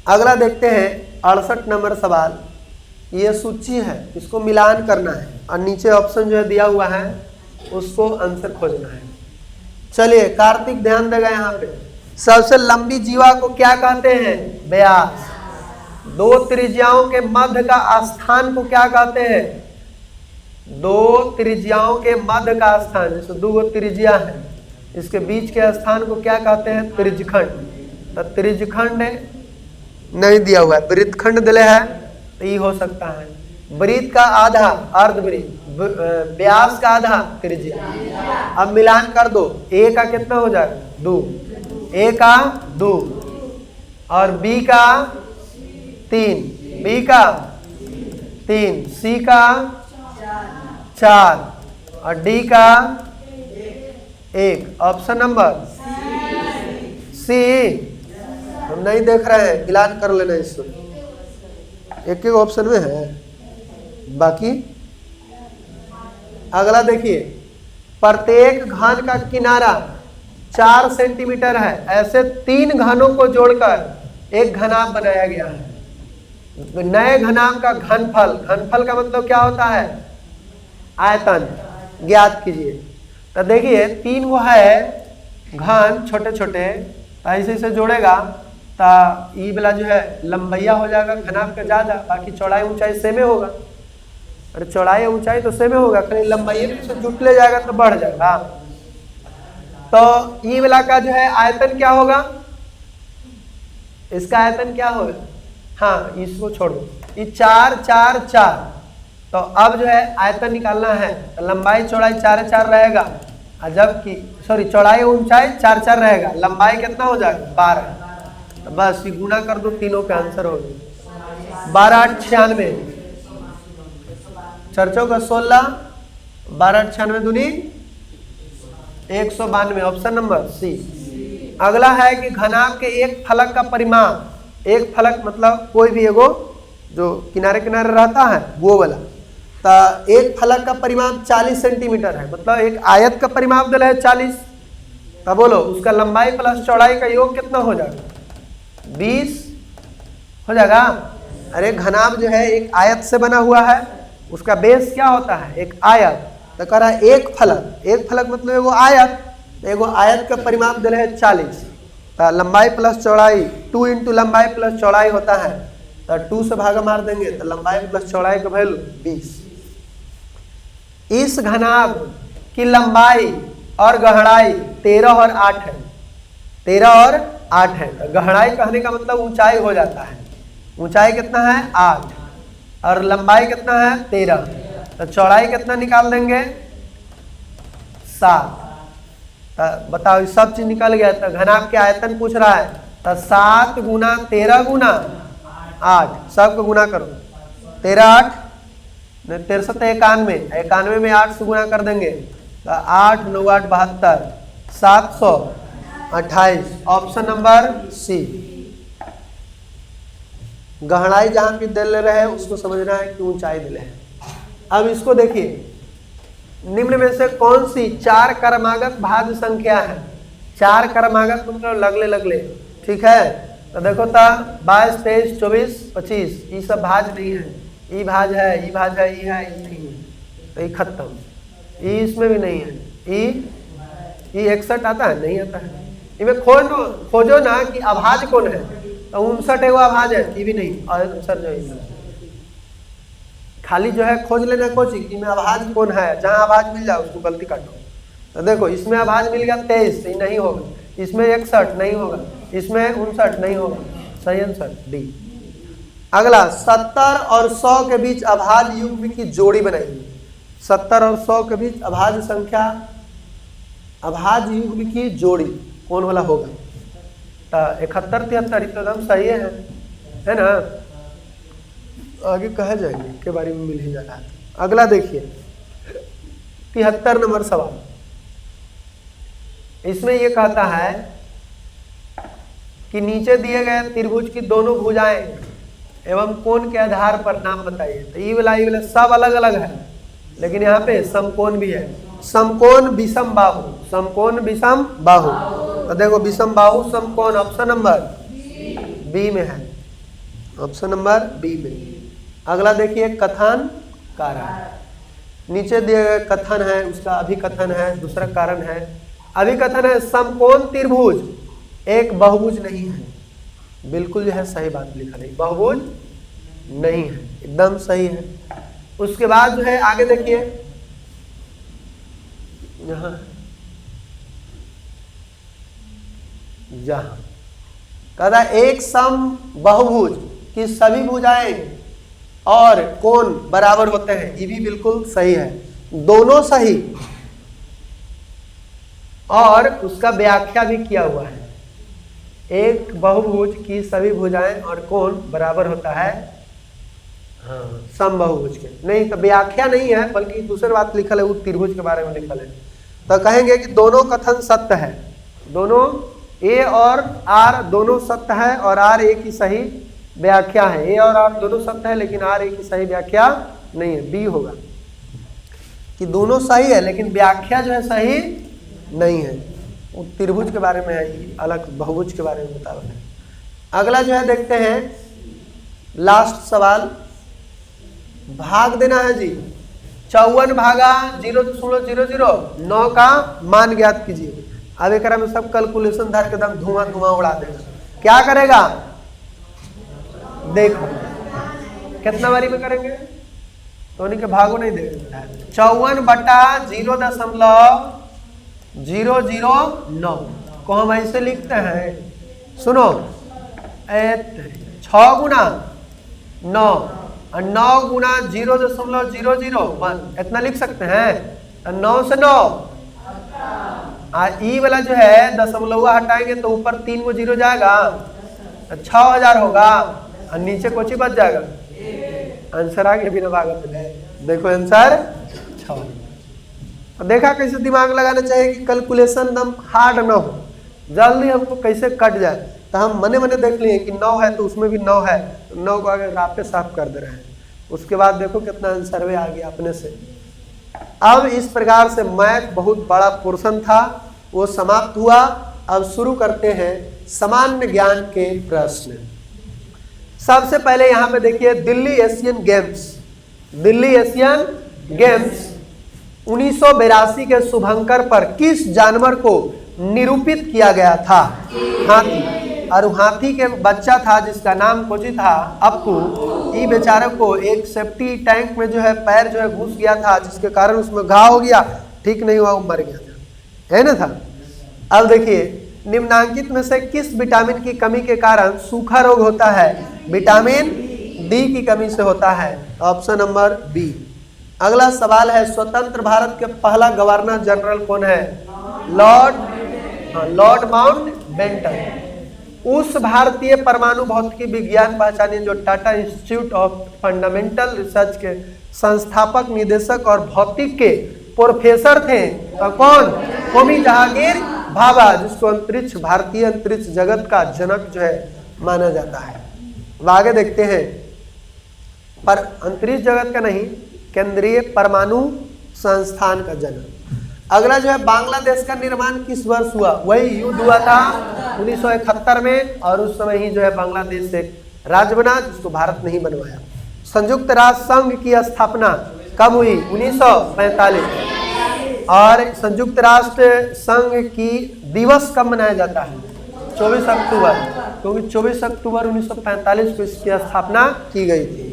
[SPEAKER 1] अगला देखते हैं 68 नंबर सवाल। ये सूची है, इसको मिलान करना है और नीचे ऑप्शन जो है दिया हुआ है उसको आंसर खोजना है। चलिए कार्तिक ध्यान देगा यहाँ पे। सबसे लंबी जीवा को क्या कहते हैं? व्यास। दो त्रिज्याओं के मध्य का स्थान को क्या कहते हैं? दो त्रिज्याओं के मध्य का स्थान, जैसे दो त्रिज्या है, इसके बीच के स्थान को क्या कहते हैं? त्रिज्यखंड। तो त्रिज्यखंड नहीं दिया हुआ है, वृत्तखंड दिले है, तो ये हो सकता है। वृत्त का आधा अर्धवृत्त, व्यास का आधा त्रिज्या। अब मिलान कर दो, ए का कितना हो जाएगा? 2, ए का 2 और बी का 3, बी का 3, सी का 4 और डी का 1। Option number C. हम नहीं देख रहे हैं, मिलान कर लेना इसको, एक एक ऑप्शन में है बाकी। अगला देखिए, प्रत्येक घन का किनारा 4 सेंटीमीटर है। ऐसे 3 घनों को जोड़कर एक घनाभ बनाया गया है। नए घनाभ का घनफल, घनफल का मतलब क्या होता है? आयतन ज्ञात कीजिए। तो देखिए 3 वो है घन छोटे छोटे, ऐसे ऐसे जोड़ेगा तो ये वाला जो है लंबैया हो जाएगा घनाभ का ज्यादा, बाकी चौड़ाई ऊंचाई सेमे होगा। अरे चौड़ाई ऊंचाई तो सेमे होगा, खाली लंबाई में से जुट ले जाएगा तो बढ़ जाएगा। तो ये वाला का जो है आयतन क्या होगा? इसका आयतन क्या होगा? हाँ, इसको छोड़ दो, ये 4 4 4। तो अब जो है आयतन निकालना है, तो लंबाई चौड़ाई 4 4 रहेगा, और जबकि सॉरी चौड़ाई ऊंचाई 4 4 रहेगा, लंबाई कितना हो जाएगा? 12। तो बस ये गुना कर दो, तीनों का आंसर हो गया। 12 8 96, 4 चौका 16, 12 8 96 दूनी 192। Option number C. अगला है कि घनाभ के एक फलक का परिमाप, एक फलक मतलब कोई भी एगो जो किनारे किनारे रहता है वो वाला, तो एक फलक का परिमाप 40 सेंटीमीटर है, मतलब एक आयत का परिमाप दिला है 40। तब बोलो उसका लंबाई प्लस चौड़ाई का योग कितना हो जाएगा? 20 हो जाएगा। अरे घनाभ जो है एक आयत से बना हुआ है, उसका बेस क्या होता है? एक आयत। तो कह रहा है एक फलक, एक फलक मतलब एगो आयत, एगो आयत का परिमाप दिला है 40। तो लंबाई प्लस चौड़ाई 2 इंटू लंबाई प्लस चौड़ाई होता है, तो 2 से भागा मार देंगे तो लंबाई प्लस चौड़ाई का वैल्यू 20। इस घनाभ की लंबाई और गहराई 13 और 8 है, 13 और 8 है। तो गहराई कहने का मतलब ऊंचाई हो जाता है। ऊंचाई कितना है? 8 और लंबाई कितना है? 13। तो चौड़ाई कितना निकाल देंगे? 7। तो बताओ सब चीज निकल गया। तो घनाभ के आयतन पूछ रहा है, तो 7 गुना 13 गुना 8, सबको गुना करो। 13 8 13 7 91, 91 में 8 से गुना कर देंगे तो 8 9 8 72, 728। Option number C. गहराई जहां भी दे ले रहे हैं उसको समझना है कि ऊंचाई दिले है। अब इसको देखिए, निम्न में से कौन सी 4 क्रमागत भाज्य संख्या है? 4 क्रमागत मतलब लगले लगले, ठीक है। तो देखो तो 22 23 24 25 ये सब भाज्य नहीं है। ये भाज्य है, ये भाज्य है, ये है, ये नहीं है, तो ये खत्म। ये इसमें भी नहीं है। ये 61 आता है? नहीं आता है। इनमें खोजो ना कि अभाज्य कौन है, तो 59 एगो अभाज्य है, ये भी नहीं। और आंसर जो है खाली जो है खोज लेना कोचिंग कि में अभाज्य कौन है, जहां अभाज्य मिल जाए उसको गलती काटो। तो देखो इसमें अभाज्य मिल गया 23, ये नहीं होगा। इसमें 61 नहीं होगा, इसमें 59 नहीं होगा। सही आंसर डी। अगला 70 और 100 के बीच अभाज्य युग्म की जोड़ी बनाइए। 70 और 100 के बीच अभाज्य संख्या, अभाज्य युग्म की जोड़ी कौन वाला होगा? तो 71 73 एकदम सही है ना। आगे कहा जाएंगे के बारे में मिल ही जा रहा है। अगला देखिए 73 नंबर सवाल। इसमें यह कहता है कि नीचे दिए गए त्रिभुज की दोनों भुजाएं एवं कोण के आधार पर नाम बताइए। तो ये वाला सब अलग अलग है, लेकिन यहाँ पे समकोण भी है। समकोण विषम बाहु, समकोण विषम बाहु। तो देखो विषम बाहु समकोण ऑप्शन नंबर बी में है, ऑप्शन नंबर बी में। अगला देखिए कथन कारण। नीचे दिए गए कथन है, उसका अभिकथन है, दूसरा कारण है। अभिकथन है समकोण त्रिभुज एक बहुभुज नहीं है। बिल्कुल जो है सही बात लिखा नहीं, बहुभुज नहीं है, एकदम सही है। उसके बाद जो है आगे देखिए, यहाँ कहता एक सम बहुभुज की सभी भुजाएं और कोण बराबर होते हैं, ये भी बिल्कुल सही है, दोनों सही। और उसका व्याख्या भी किया हुआ है, एक बहुभुज की सभी भुजाएं और कोण बराबर होता है, हाँ समबाहुभुज के। नहीं तो व्याख्या नहीं है, बल्कि दूसरी बात लिखल है, वो त्रिभुज के बारे में लिखल है। तो कहेंगे कि दोनों कथन सत्य है, दोनों ए और आर दोनों सत्य है, और आर एक ही सही व्याख्या है। ए और आर दोनों सत्य है, लेकिन आर एक ही सही व्याख्या नहीं है। बी होगा कि दोनों सही है लेकिन व्याख्या जो है सही नहीं है। वो त्रिभुज के बारे में है, अलग बहुभुज के बारे में बता रहे हैं। अगला जो है देखते हैं, लास्ट सवाल, भाग देना है जी। 54 भागा 0.00 का मान ज्ञात कीजिए। अब एक में सब कैलकुलेशन धर के एकदम धुआं उड़ा देगा। क्या करेगा देखो, कितना बारी में करेंगे तो उन्हीं के भागो नहीं देगा। 54/0.009 को हम ऐसे लिखते हैं, सुनो 6 गुना 9 और 9 गुना 0.001 इतना लिख सकते हैं। 9 से 9 ई वाला जो है दशमलव हटाएंगे तो ऊपर 3 को 0 जाएगा, 6000 होगा, और नीचे कोची बच जाएगा। आंसर आ गया बिना भागत। देखो आंसर 6। देखा कैसे दिमाग लगाना चाहिए कि कैलकुलेशन एकदम हार्ड ना हो, जल्दी हमको कैसे कट जाए। तो हम मने मने देख लिए कि 9 है तो उसमें भी 9 है, 9 को आगे रापे साफ कर दे रहे हैं। उसके बाद देखो कितना आंसर में आ गया अपने से। अब इस प्रकार से मैथ बहुत बड़ा पोर्शन था, वो समाप्त हुआ। अब शुरू करते हैं सामान्य ज्ञान के प्रश्न। सबसे पहले यहाँ पे देखिए, दिल्ली एशियन गेम्स 1982 के शुभंकर पर किस जानवर को निरूपित किया गया था? हाथी। और हाथी के बच्चा था जिसका नाम कोची था, अप्पू। ये बेचारे को एक सेफ्टी टैंक में जो है पैर जो है घुस गया था, जिसके कारण उसमें घाव हो गया, ठीक नहीं हुआ, वो मर गया था, है ना था। अब देखिए, निम्नांकित में से किस विटामिन की कमी के कारण सूखा रोग होता है? विटामिन डी की कमी से होता है, ऑप्शन नंबर बी। अगला सवाल है, स्वतंत्र भारत के पहला गवर्नर जनरल कौन है? Lord Mountbatten. उस भारतीय परमाणु भौतिकी विज्ञान पहचानिए जो Tata institute of fundamental research के संस्थापक, निदेशक और भौतिक के प्रोफेसर थे। तो कौन? होमी जहांगीर भाभा, जिसको अंतरिक्ष, भारतीय अंतरिक्ष जगत का जनक जो है माना जाता है। अब आगे देखते हैं, पर अंतरिक्ष जगत का नहीं, केंद्रीय परमाणु संस्थान का जनक। अगला जो है, बांग्लादेश का निर्माण किस वर्ष हुआ? वही युद्ध हुआ था 1971 में, और उस समय ही जो है बांग्लादेश एक राज्य बना, जिसको भारत नहीं बनवाया। संयुक्त राष्ट्र संघ की स्थापना कब हुई? 1945। और संयुक्त राष्ट्र संघ की दिवस कब मनाया जाता है? 24 अक्टूबर, क्योंकि 24 अक्टूबर 1945 को इसकी स्थापना की गई थी।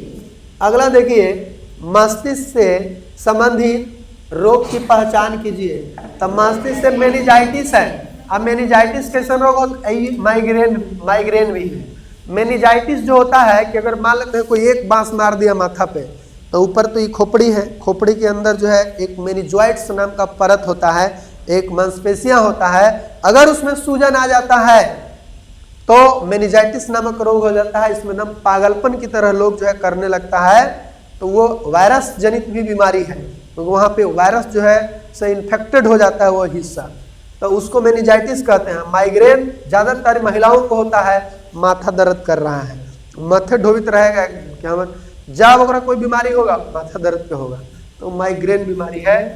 [SPEAKER 1] अगला देखिए, मस्तिष्क से संबंधित रोग की पहचान कीजिए। तब मस्तिष्क से मेनिंजाइटिस है। अब मेनिंजाइटिस कैसा रोग होता है? माइग्रेन भी है। मेनिंजाइटिस जो होता है कि अगर मान लेते हैं कोई एक बांस मार दिया माथा पे, तो ऊपर तो ये खोपड़ी है, खोपड़ी के अंदर जो है एक मेनिंजाइट्स नाम का परत होता है, एक मांसपेशियां होता है। अगर उसमें सूजन आ जाता है तो मेनिंजाइटिस नामक रोग हो जाता है। इसमें एकदम पागलपन की तरह लोग जो है करने लगता है। तो वो वायरस जनित भी बीमारी है, तो वहाँ पे वायरस जो है से इन्फेक्टेड हो जाता है वो हिस्सा, तो उसको मेनिंजाइटिस कहते हैं। माइग्रेन ज़्यादातर महिलाओं को होता है, माथा दर्द कर रहा है, माथे ढोवित रहेगा, क्या जब अगर कोई बीमारी होगा माथा दर्द पे होगा, तो माइग्रेन बीमारी है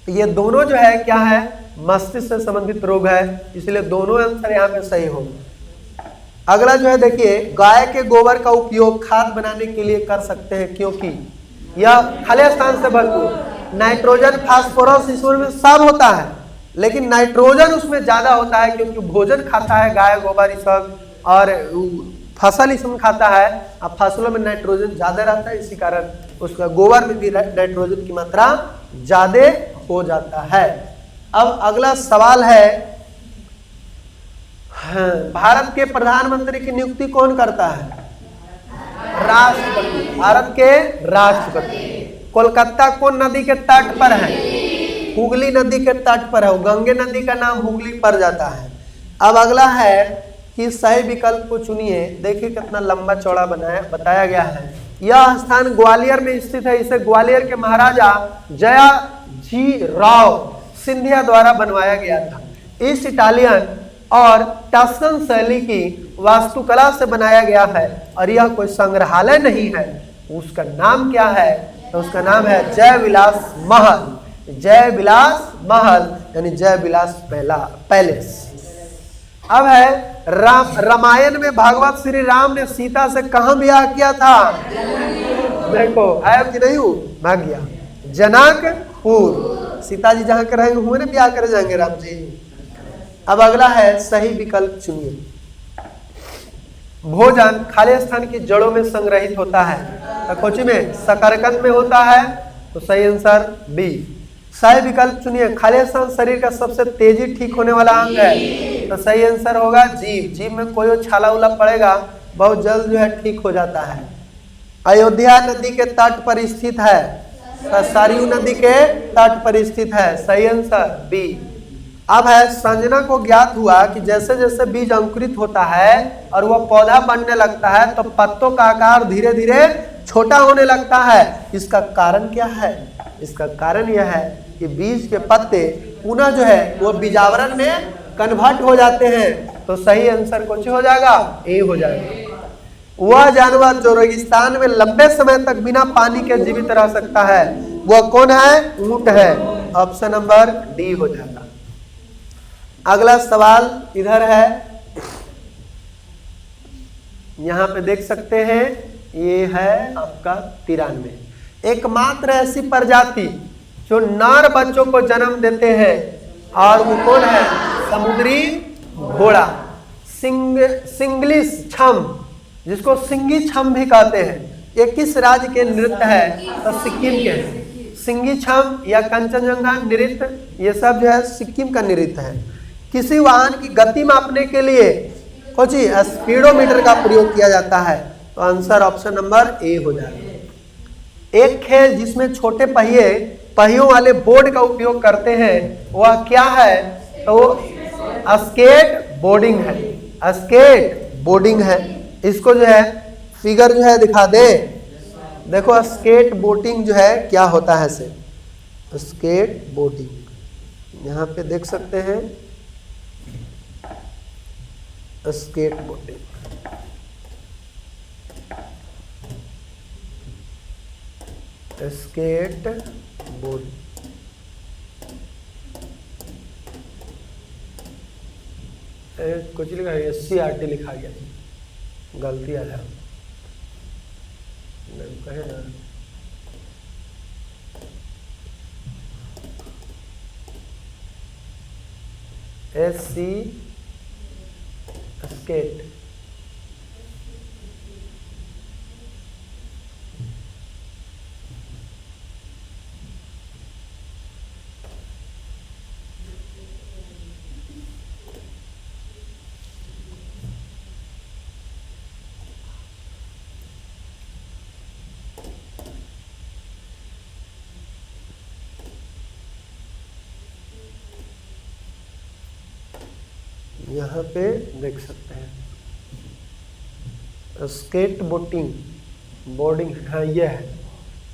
[SPEAKER 1] ये दोनों जो है क्या है? मस्तिष्क से संबंधित रोग है, इसलिए दोनों आंसर यहाँ पे सही होंगे। अगला जो है देखिए, गाय के गोबर का उपयोग खाद बनाने के लिए कर सकते हैं क्योंकि यह खले स्थान से भरपूर, नाइट्रोजन, फास्फोरस इसमें सब होता है, लेकिन नाइट्रोजन उसमें ज्यादा होता है क्योंकि भोजन खाता है गाय गोबर ये सब, और फसल इसमें खाता है। अब फसलों में नाइट्रोजन ज्यादा रहता है, इसी कारण उसका गोबर में भी नाइट्रोजन की मात्रा ज्यादा हो जाता है। अब अगला सवाल है, हाँ, भारत के प्रधानमंत्री की नियुक्ति कौन करता है? राष्ट्रपति। भारत के राष्ट्रपति। कोलकाता कौन नदी के तट पर है? हुगली नदी के तट पर है, गंगे नदी का नाम हुगली पड़ जाता है। अब अगला है कि सही विकल्प को चुनिए। देखिए कितना लंबा चौड़ा बताया गया है। यह स्थान ग्वालियर में स्थित है। इसे ग्वालियर के महाराजा जयाजीराव सिंधिया द्वारा बनवाया गया था। इस इटालियन और टस्कन शैली की वास्तुकला से बनाया गया है और यह कोई संग्रहालय नहीं है। उसका नाम क्या है? तो उसका नाम है जय विलास महल। जय विलास महल यानी जय विलास पैलेस। अब है रामायण में भगवत श्री राम ने सीता से कहां ब्याह किया था? देखो है कि नहीं हूं, भाग गया जनकपुर। सीता जी जहां के रहेंगे हुए ना ब्याह करे जाएंगे राम जी। अब अगला है सही विकल्प चुनिए। भोजन खाली स्थान की जड़ों में संग्रहित होता है। तो कोची में शकरकंद में होता है, तो सही आंसर बी। सही विकल्प चुनिए। खाली स्थान शरीर का सबसे तेजी ठीक होने वाला अंग है, तो सही आंसर होगा जीभ। जीभ में कोई छाला उला पड़ेगा बहुत जल्द जो है ठीक हो जाता है। अयोध्या नदी के तट पर स्थित है, सरयू नदी के तट पर स्थित है, सही आंसर बी। अब है संजना को ज्ञात हुआ कि जैसे जैसे बीज अंकुरित होता है और वह पौधा बनने लगता है तो पत्तों का आकार धीरे धीरे छोटा होने लगता है। इसका कारण क्या है? इसका कारण यह है कि बीज के पत्ते पुनः जो है वो बीजावरण में कन्वर्ट हो जाते हैं, तो सही आंसर कौन सी हो जाएगा? ए हो जाएगा। वह जानवर जो रेगिस्तान में लंबे समय तक बिना पानी के जीवित रह सकता है वह कौन है? ऊंट है। ऑप्शन नंबर डी हो जाएगा। अगला सवाल इधर है, यहां पे देख सकते हैं, ये है आपका 93। एकमात्र ऐसी प्रजाति जो नर बच्चों को जन्म देते हैं और वो कौन है? समुद्री घोड़ा। सिंगलिश छम, जिसको सिंगी छम भी कहते हैं, ये किस राज्य के नृत्य है? तो सिक्किम के। सिंगी छम या कंचनजंगा नृत्य, ये सब जो है सिक्किम का नृत्य है। किसी वाहन की गति मापने के लिए कुछ स्पीडोमीटर का प्रयोग किया जाता है, तो आंसर ऑप्शन नंबर ए हो जाएगा। एक खेल जिसमें छोटे पहियों वाले बोर्ड का उपयोग करते हैं वह क्या है? तो स्केट बोर्डिंग है। स्केट बोर्डिंग है। इसको जो है फिगर जो है दिखा दे। देखो स्केट बोटिंग जो है क्या होता है से, स्केट बोटिंग यहाँ पे देख सकते हैं। स्केट बोटिंग स्केट बोर्ड कुछ लिखा है, SCRT लिखा गया, गलती आया कहे ना। SC स्केट। यहाँ पे देख सकते हैं स्केट बोटिंग बोर्डिंग, हाँ ये है,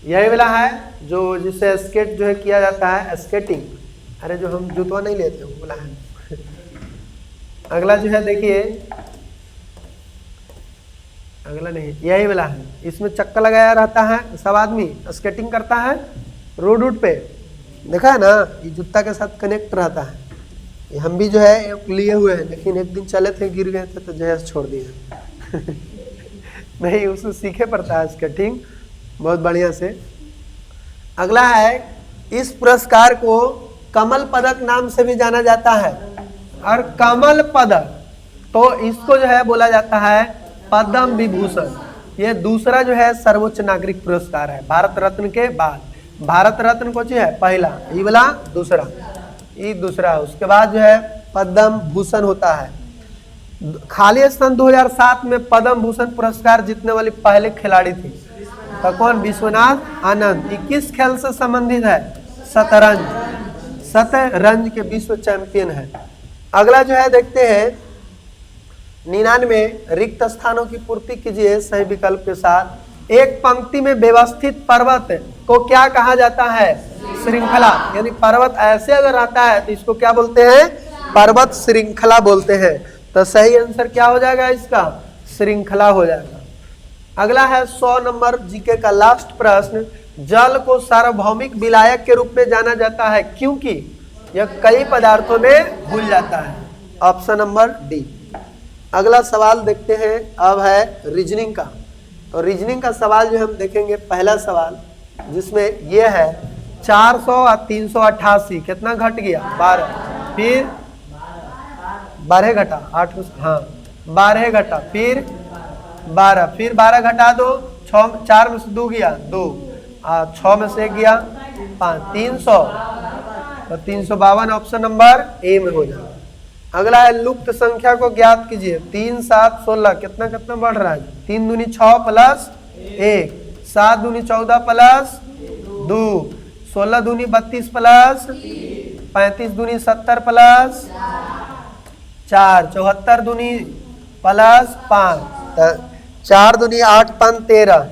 [SPEAKER 1] यही वाला है जो जिससे स्केट जो है किया जाता है, स्केटिंग। अरे जो हम जूतवा नहीं लेते वो वाला है। अगला जो है देखिए, अगला नहीं यही वाला है, इसमें चक्का लगाया रहता है, सब आदमी स्केटिंग करता है रोड पे, देखा है ना, ये जूता के साथ कनेक्ट रहता है। हम भी जो है लिए हुए हैं, लेकिन एक दिन चले थे गिर गए थे तो जो है छोड़ दिए। नहीं उसको सीखे पड़ता है स्केटिंग बहुत बढ़िया से। अगला है, इस पुरस्कार को कमल पदक नाम से भी जाना जाता है। और कमल पदक तो इसको जो है बोला जाता है पद्म विभूषण। ये दूसरा जो है सर्वोच्च नागरिक पुरस्कार है भारत रत्न के बाद। भारत रत्न को जो है पहला, ये वाला दूसरा, ये दूसरा, उसके बाद जो है पद्म भूषण होता है। खाली स्थान 2007 में पद्म भूषण पुरस्कार जीतने वाली पहले खिलाड़ी थी, तो कौन? विश्वनाथ आनंद। 21 खेल से संबंधित है, शतरंज, शतरंज के विश्व चैंपियन है। अगला जो है देखते हैं 99 रिक्त स्थानों की पूर्ति कीजिए सही विकल्प के साथ। एक पंक्ति में व्यवस्थित पर्वत को क्या कहा जाता है? श्रृंखला। यानी पर्वत ऐसे अगर आता है तो इसको क्या बोलते हैं? पर्वत श्रृंखला बोलते हैं। तो सही आंसर क्या हो जाएगा इसका? श्रृंखला हो जाएगा। अगला है 100 नंबर जीके का लास्ट प्रश्न। जल को सार्वभौमिक विलायक के रूप में जाना जाता है क्योंकि यह कई पदार्थों में घुल जाता है। Option number D. अगला सवाल देखते हैं, अब है रीजनिंग का। तो रीजनिंग का सवाल जो हम देखेंगे, पहला सवाल जिसमें यह है 400 और 388 कितना घट गया? 12। फिर 12 घटा 8, हाँ 12 घटा, फिर 12, फिर 12 घटा दो, 4 में से 2 गया 2, 6 में से 1 गया 5, 300, तो 352 ऑप्शन नंबर ए में हो जाएगा। अगला है लुप्त संख्या को ज्ञात कीजिए। 3, 7, 16 कितना कितना बढ़ रहा है? 3 दूनी 6 प्लस 1, 7 दूनी 14 प्लस 2, 16 दूनी 32 प्लस 35 दूनी 70 प्लस 4, 74 दूनी प्लस 5, 4 दूनी 8 5 13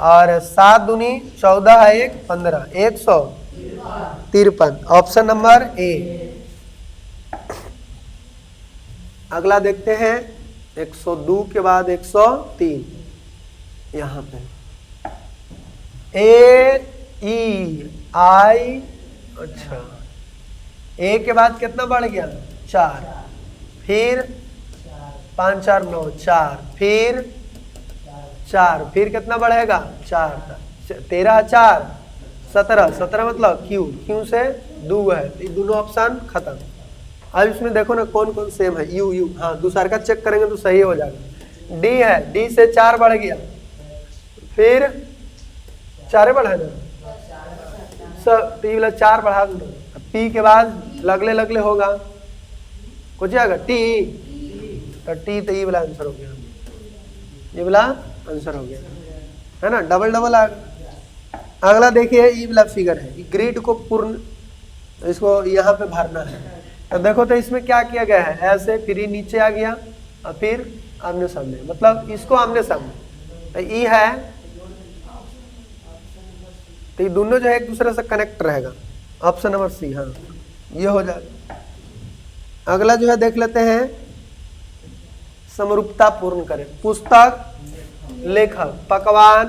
[SPEAKER 1] और 7 दूनी 14 है 1 15, 153। Option number A. अगला देखते हैं 102 के बाद 103, यहाँ पे ए ई आई, अच्छा ए के बाद कितना बढ़ गया? 4, फिर 5 4 9 4, फिर 4, फिर कितना बढ़ेगा? 4, 13 4 17, 17 मतलब क्यू से 2 है, तो ये दोनों ऑप्शन खत्म। अब इसमें देखो ना कौन कौन सेम है। यू, हाँ दूसरा का चेक करेंगे तो सही हो जाएगा। डी है, डी से 4 बढ़ गया, फिर 4 बढ़ा ना सब, टी वाला 4 बढ़ा दो। पी के बाद लगले लगले होगा कुछ आएगा टी, तो टी तो ये वाला आंसर हो गया, ये वाला आंसर हो गया है ना, डबल डबल आ गया। अगला देखिए ये वाला फिगर है, ग्रिड को पूर्ण, इसको यहाँ पे भरना है। तो देखो तो इसमें क्या किया गया है, ऐसे फिर ये नीचे आ गया और फिर आमने सामने, मतलब इसको आमने सामने, तो ये है, तो ये दोनों जो है एक दूसरे से कनेक्ट रहेगा। ऑप्शन नंबर सी, हाँ ये हो जाएगा। अगला जो है देख लेते हैं, समरूपता पूर्ण करें। पुस्तक, लेखक, पकवान,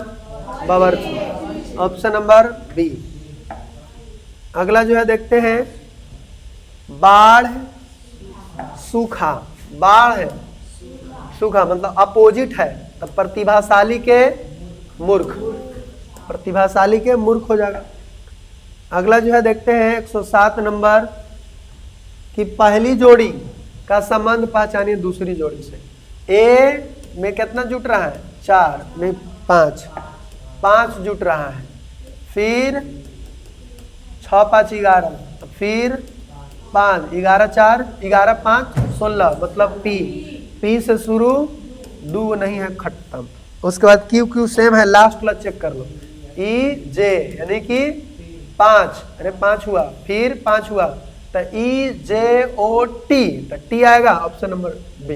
[SPEAKER 1] बावर्ची। Option number B. अगला जो है देखते हैं, बाढ़, सूखा। बाढ़ है, सूखा मतलब अपोजिट है, तो प्रतिभाशाली के मूर्ख, प्रतिभाशाली के मूर्ख हो जाएगा। अगला जो है देखते हैं 107 नंबर की पहली जोड़ी का संबंध पहचानिए दूसरी जोड़ी से। ए में कितना जुट रहा है? 4 में 5 जुट रहा है, फिर 6 5 11, फिर 5 11 4 11 5 16 मतलब पी से शुरू, दू नहीं है खत्म। उसके बाद क्यू सेम है, लास्ट वाला चेक कर लो। ई जे यानी कि 5, अरे 5 हुआ, फिर 5 हुआ, तो ई जे ओ टी, तो टी आएगा ऑप्शन नंबर बी।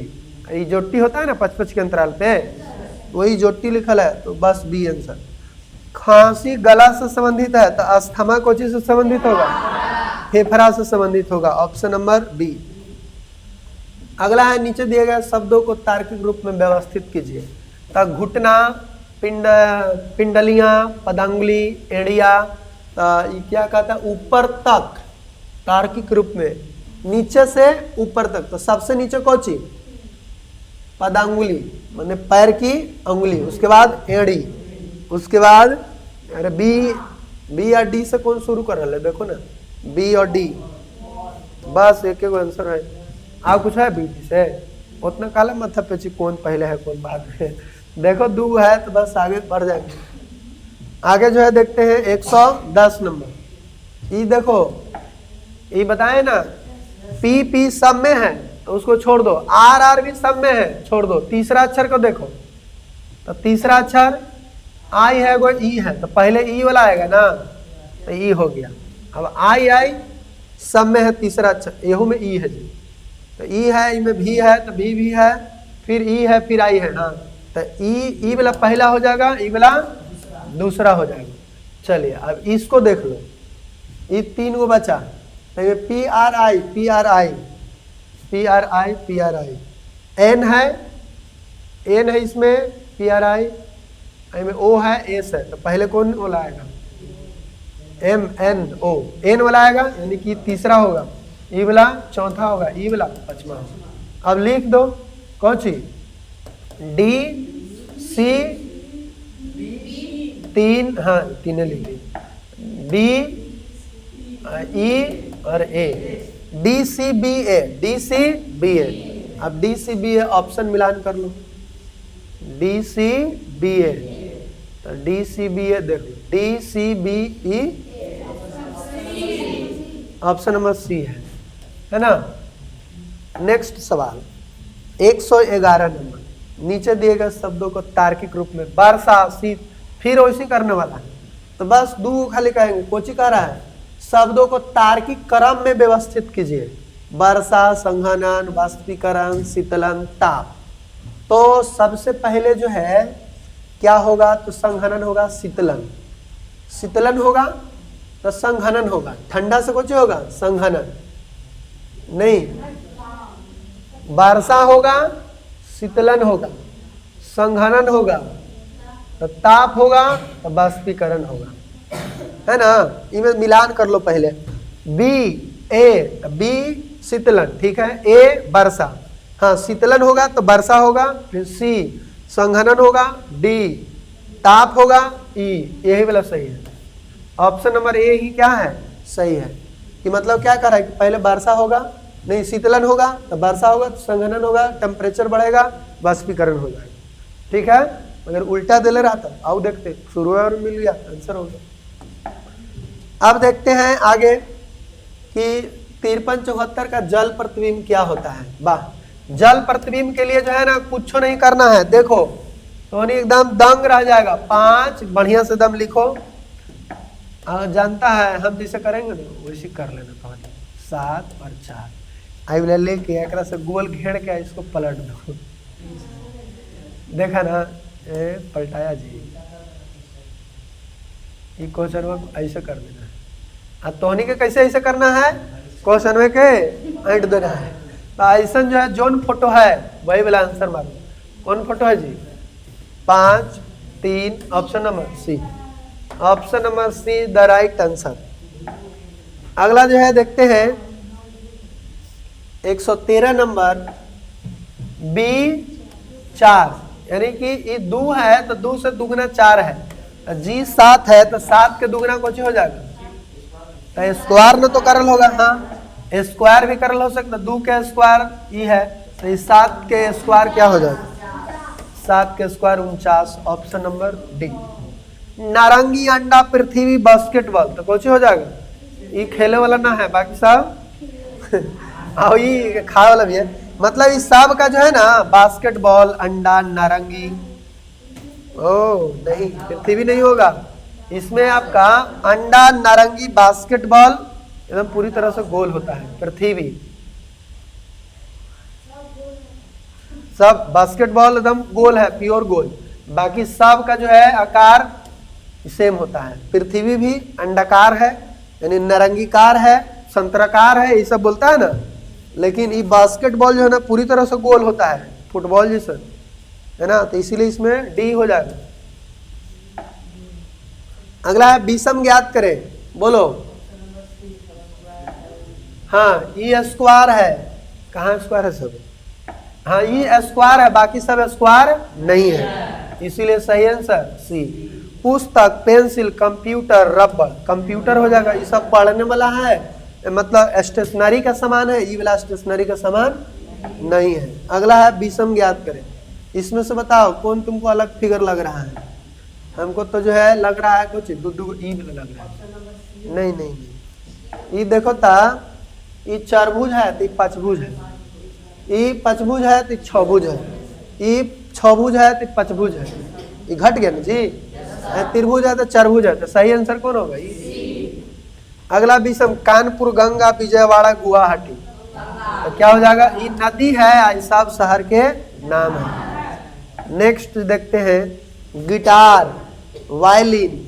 [SPEAKER 1] ये जो टी होता है ना 5-5 के अंतराल पे, वही जो टी लिखल है, तो बस बी आंसर। खांसी गला से संबंधित है, तो अस्थमा को चीज से संबंधित होगा, फेफड़ा से संबंधित होगा। Option number B. अगला है नीचे दिए गए शब्दों को तार्किक रूप में व्यवस्थित कीजिए। तो घुटना, पिंडलियां, पदांगुली, एड़िया, ये क्या कहता है? ऊपर तक, तार्किक रूप में नीचे से ऊपर तक। तो सबसे नीचे कौन ची? पदांगुली, माने पैर की अंगुली, उसके बाद एड़ी, उसके बाद अरे बी या डी से कौन शुरू कर रहा है? देखो ना, बी और डी, बस एक आंसर है। आप कुछ है बी से? उतना काला माथा पेची कौन पहले है कौन बाद में। देखो 2 है तो बस आगे बढ़ जाएंगे। आगे जो है देखते हैं 110 नंबर। ये देखो ये बताए ना पी पी सब में है तो उसको छोड़ दो, आर आर भी सब में है छोड़ दो। तीसरा अक्षर को देखो तो तीसरा अक्षर आई है वो ई है तो पहले ई वाला आएगा ना तो ई हो गया। अब आई आई सब में है तीसरा अक्षर यहू में ई है जी तो ई है ई में भी है तो भी है फिर ई है फिर आई है ना तो ई वाला पहला हो जाएगा ई वाला दूसरा हो जाएगा। चलिए अब इसको देख लो ये 3 गो बचा तो P R I P R I P R I P R I N है इसमें पी आर आई में ओ है एस है तो पहले कौन वाला आएगा एम एन ओ एन वाला आएगा यानी कि तीसरा होगा ई वाला चौथा होगा ई वाला पांचवा होगा। अब लिख दो कौन सी डी सी 3 हाँ 3 लिख डी ई और A D C B A. अब D C B A option मिलान कर लो डी सी बी ए तो डी सी बी ए देख लो D C B E option number C है ना। नेक्स्ट सवाल 111 नंबर। नीचे दिए गए शब्दों को तार्किक रूप में वर्षा शीत फिर वैसे करने वाला है तो बस 2 खाली कहेंगे। कोची कह रहा है शब्दों को तार्किक क्रम में व्यवस्थित कीजिए। वर्षा संघनन वाष्पीकरण शीतलन ताप। तो सबसे पहले जो है क्या होगा तो संघनन होगा शीतलन होगा तो संघनन होगा। ठंडा से कुछ होगा संघनन नहीं। वर्षा होगा शीतलन होगा संघनन होगा तो ताप होगा तो वाष्पीकरण होगा है ना। इनमें मिलान कर लो पहले बी शीतलन ठीक है ए वर्षा हाँ शीतलन होगा तो वर्षा होगा फिर सी संघनन होगा डी ताप होगा ई यही वाला सही है। ऑप्शन नंबर ए ही क्या है सही है कि मतलब क्या कर रहा है कि पहले वर्षा होगा नहीं शीतलन होगा तो वर्षा होगा तो संघनन होगा टेम्परेचर बढ़ेगा वाष्पीकरण हो जाएगा ठीक है। अगर उल्टा दिले रहता आओ देखते शुरू और मिल गया आंसर हो गया। अब देखते हैं आगे कि 5374 का जल प्रतिबिंब क्या होता है। वाह जल प्रतिबिंब के लिए जो है ना कुछ नहीं करना है। देखो तो एकदम दंग रह जाएगा। 5 बढ़िया से दम लिखो जानता है हम जैसे करेंगे ना वैसे कर लेना। कहानी 7 और 4 आई वाला लेके एक से गोल घेर के इसको पलट दो। देखा ना पलटाया जी ये क्वेश्चन ऐसे कर देना है। तोहनी के कैसे ऐसे करना है क्वेश्चन में के ऐंठ देना है। तो ऐसा जो है जोन फोटो है वही वाला आंसर मारो। कौन फोटो है जी 5 3 option number C. Option number C the right answer. अगला जो है देखते हैं 113 नंबर बी 4 यानी कि ये 2 है तो 2 से दुगना 4 है। जी 7 है तो 7 के दुगना कुछ हो जाएगा तो स्क्वायर न तो करल होगा हाँ स्क्वायर भी करल हो सकता। 2 के स्क्वायर ये है तो इस 7 के स्क्वायर क्या हो जाएगा 7 के स्क्वायर 49। Option number D. नारंगी अंडा पृथ्वी बास्केटबॉल तो कुछ हो जाएगा ये खेले वाला ना है बाकी सब और ये खाए वाला भी है। मतलब इस सब का जो है ना बास्केटबॉल अंडा नारंगी ओ नहीं पृथ्वी नहीं होगा। इसमें आपका अंडा नारंगी बास्केटबॉल एकदम पूरी तरह से गोल होता है। पृथ्वी सब बास्केटबॉल एकदम गोल है प्योर गोल। बाकी सब का जो है आकार सेम होता है। पृथ्वी भी अंडाकार है यानी नारंगीकार है संतराकार है ये सब बोलता है ना। लेकिन ये बास्केटबॉल जो है ना पूरी तरह से गोल होता है फुटबॉल जैसा है ना तो इसीलिए इसमें डी हो जाएगा। अगला है विषम ज्ञात करें बोलो। हाँ ये स्क्वायर है कहाँ स्क्वायर है सब हाँ ये स्क्वायर है बाकी सब स्क्वायर नहीं है इसीलिए सही आंसर सी। पुस्तक पेंसिल कंप्यूटर रबर कंप्यूटर हो जाएगा। ये सब पढ़ने वाला है मतलब स्टेशनरी का सामान है ये वाला स्टेशनरी का सामान नहीं है। अगला है विषम ज्ञात करें। इसमें से बताओ कौन तुमको अलग फिगर लग रहा है। हमको तो जो है लग रहा है कुछ दो ई लग रहा है। नहीं नहीं नहीं, ई देखो ता ई चारभुज है तो पांचभुज है, ई पांचभुज है तो छभुज है, ई छभुज है तो पांचभुज है। ये घट गया ना जी। त्रिभुज है तो चारभुज है, तो सही आंसर कौन होगा? अगला विषम कानपुर, गंगा, विजयवाड़ा, गुवाहाटी। तो क्या हो जाएगा? ये नदी है, ये सब शहर के नाम है। नेक्स्ट देखते हैं गिटार, वायलिन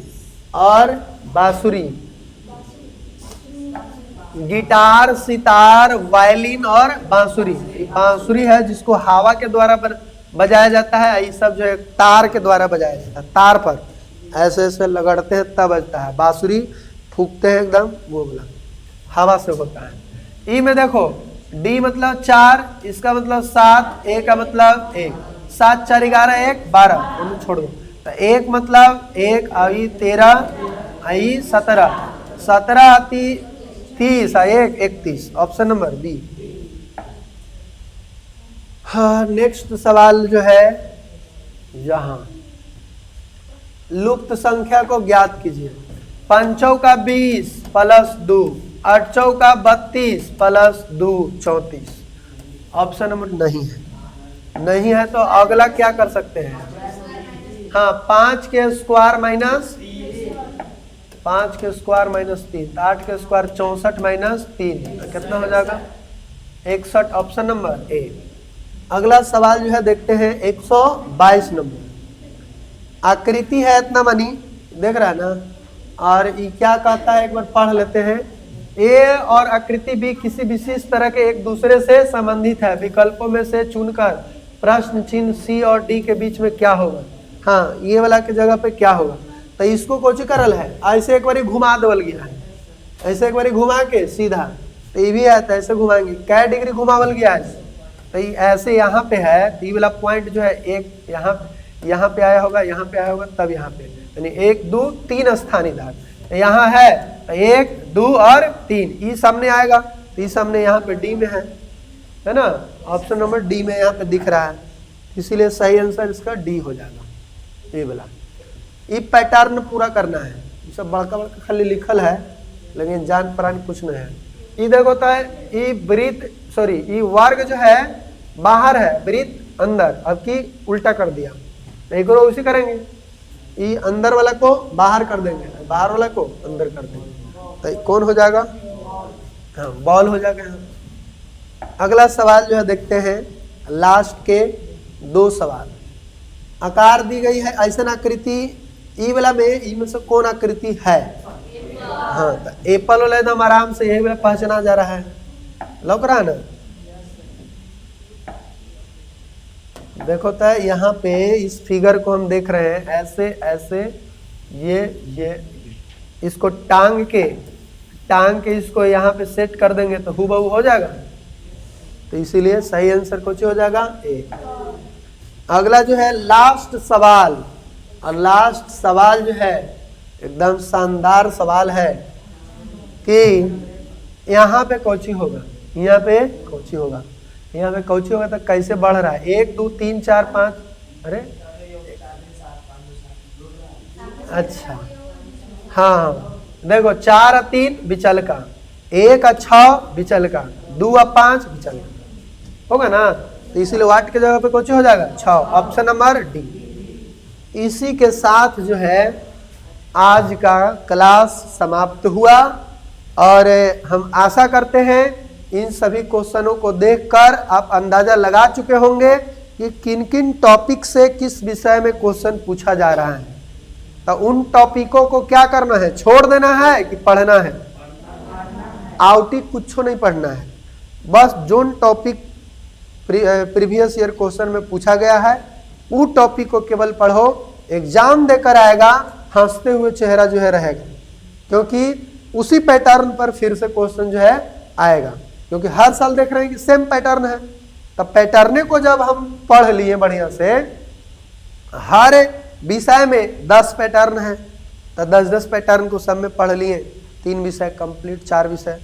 [SPEAKER 1] और बांसुरी। गिटार, सितार, वायलिन और बांसुरी। बांसुरी है जिसको हवा के द्वारा बजाया जाता है, ये सब जो है तार के द्वारा बजाया जाता है। तार पर ऐसे ऐसे लगड़ते हैं तब बजता है। बांसुरी फूकते हैं एकदम, वो बोला हवा से होता है। ई में देखो डी मतलब 4, इसका मतलब 7, ए का मतलब 1, 7 4 11 1 12, उन्हें छोड़ दो। तो 1 मतलब 1 आई 13 आई 17, 17 आती 30 1 31। Option number B. हाँ, नेक्स्ट सवाल जो है यहाँ लुप्त संख्या को ज्ञात कीजिए। 5 का 20 प्लस 2, 8 का 32 प्लस 2 34। ऑप्शन नंबर नहीं है। नहीं है तो अगला क्या कर सकते हैं? हाँ, 5 के स्क्वायर माइनस 5 के स्क्वायर माइनस 3, 8 के स्क्वायर 64 माइनस 3, कितना हो जाएगा? 61। Option number A. अगला सवाल जो है देखते हैं 122 नंबर। आकृति है इतना मनी, देख रहा है ना। और ये क्या कहता है एक बार पढ़ लेते हैं। ए और आकृति भी किसी विशेष तरह के एक दूसरे से संबंधित है। विकल्पों में से चुनकर प्रश्न चिन्ह सी और डी के बीच में क्या होगा? हाँ, ये वाला के जगह पे क्या होगा? तो इसको कोची करल है, ऐसे एक बार घुमा देवल गया है, ऐसे एक बार घुमा के सीधा। तो ये भी है तो ऐसे घुमाएंगे, क्या डिग्री घुमावल गया है? तो ये ऐसे यहाँ पे है, तो ये वाला पॉइंट जो है एक यहाँ पे आया होगा, यहाँ पे आया होगा, तब यहाँ पे, यानी 1 2 3 स्थानीय धार। तो यहाँ है तो 1 2 और 3, ये सामने आएगा, तो ये सामने यहाँ पे डी में है ना। ऑप्शन नंबर डी में यहाँ पे दिख रहा है, इसीलिए सही आंसर इसका डी हो जाएगा। ये वाला ये पैटर्न पूरा करना है। ये सब बड़का बड़का खाली लिखल है, लेकिन जान परान कुछ नहीं है। ये देखो होता है ये वृत्त, सॉरी ये वर्ग जो है बाहर है, वृत्त अंदर। अब की उल्टा कर दिया, नहीं करो उसी करेंगे। ये अंदर वाला को बाहर कर देंगे, बाहर वाला को अंदर कर देंगे, तो कौन हो जाएगा? हाँ, बॉल हो जाएगा। अगला सवाल जो है देखते हैं, लास्ट के 2 सवाल। आकार दी गई है ऐसा आकृति, ई वाला में ई में से कौन आकृति है? हाँ, तो एप्पल वाला एकदम आराम से यही वाला पहचाना जा रहा है, लग रहा है ना। देखो तो यहाँ पे इस फिगर को हम देख रहे हैं, ऐसे ऐसे ये इसको टांग के इसको यहाँ पे सेट कर देंगे तो हूबहू हो जाएगा। तो इसीलिए सही आंसर कुछ हो जाएगा ए। अगला जो है लास्ट सवाल, और लास्ट सवाल जो है एकदम शानदार सवाल है कि यहाँ पे कौची होगा, यहाँ पे कौची होगा, यहाँ पे कौची होगा तो कैसे बढ़ रहा है? 1 2 3 4 5, अरे अच्छा हाँ, देखो 4 और 3 विचल का, 1 और 6 विचल का, 2 और 5 विचल का होगा ना। तो इसीलिए वाट के जगह पे कौची हो जाएगा? 6। Option number D. इसी के साथ जो है आज का क्लास समाप्त हुआ, और हम आशा करते हैं इन सभी क्वेश्चनों को देखकर आप अंदाजा लगा चुके होंगे कि किन किन टॉपिक से किस विषय में क्वेश्चन पूछा जा रहा है। तो उन टॉपिकों को क्या करना है, छोड़ देना है कि पढ़ना है? आउटी कुछ नहीं पढ़ना है, बस जो टॉपिक प्रीवियस ईयर क्वेश्चन में पूछा गया है वो टॉपिक को केवल पढ़ो। एग्जाम देकर आएगा हंसते हुए चेहरा जो है रहेगा, क्योंकि उसी पैटर्न पर फिर से क्वेश्चन जो है आएगा, क्योंकि हर साल देख रहे हैं कि सेम पैटर्न है। तब पैटर्न को जब हम पढ़ लिए बढ़िया से, हर विषय में 10 पैटर्न है, तो 10-10 पैटर्न को सब में पढ़ लिए, 3 विषय कंप्लीट, 4 विषय।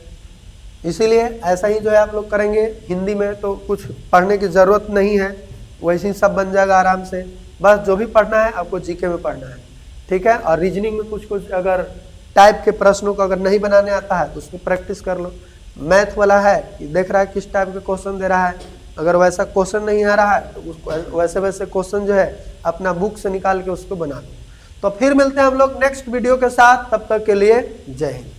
[SPEAKER 1] इसीलिए ऐसा ही जो है आप लोग करेंगे। हिंदी में तो कुछ पढ़ने की ज़रूरत नहीं है, वैसे ही सब बन जाएगा आराम से। बस जो भी पढ़ना है आपको जीके में पढ़ना है, ठीक है। और रीजनिंग में कुछ कुछ अगर टाइप के प्रश्नों को अगर नहीं बनाने आता है तो उसमें प्रैक्टिस कर लो। मैथ वाला है कि देख रहा है किस टाइप के क्वेश्चन दे रहा है, अगर वैसा क्वेश्चन नहीं आ रहा है तो उसको वैसे वैसे क्वेश्चन जो है अपना बुक से निकाल के उसको बना लो। तो फिर मिलते हैं हम लोग नेक्स्ट वीडियो के साथ, तब तक के लिए जय हिंद।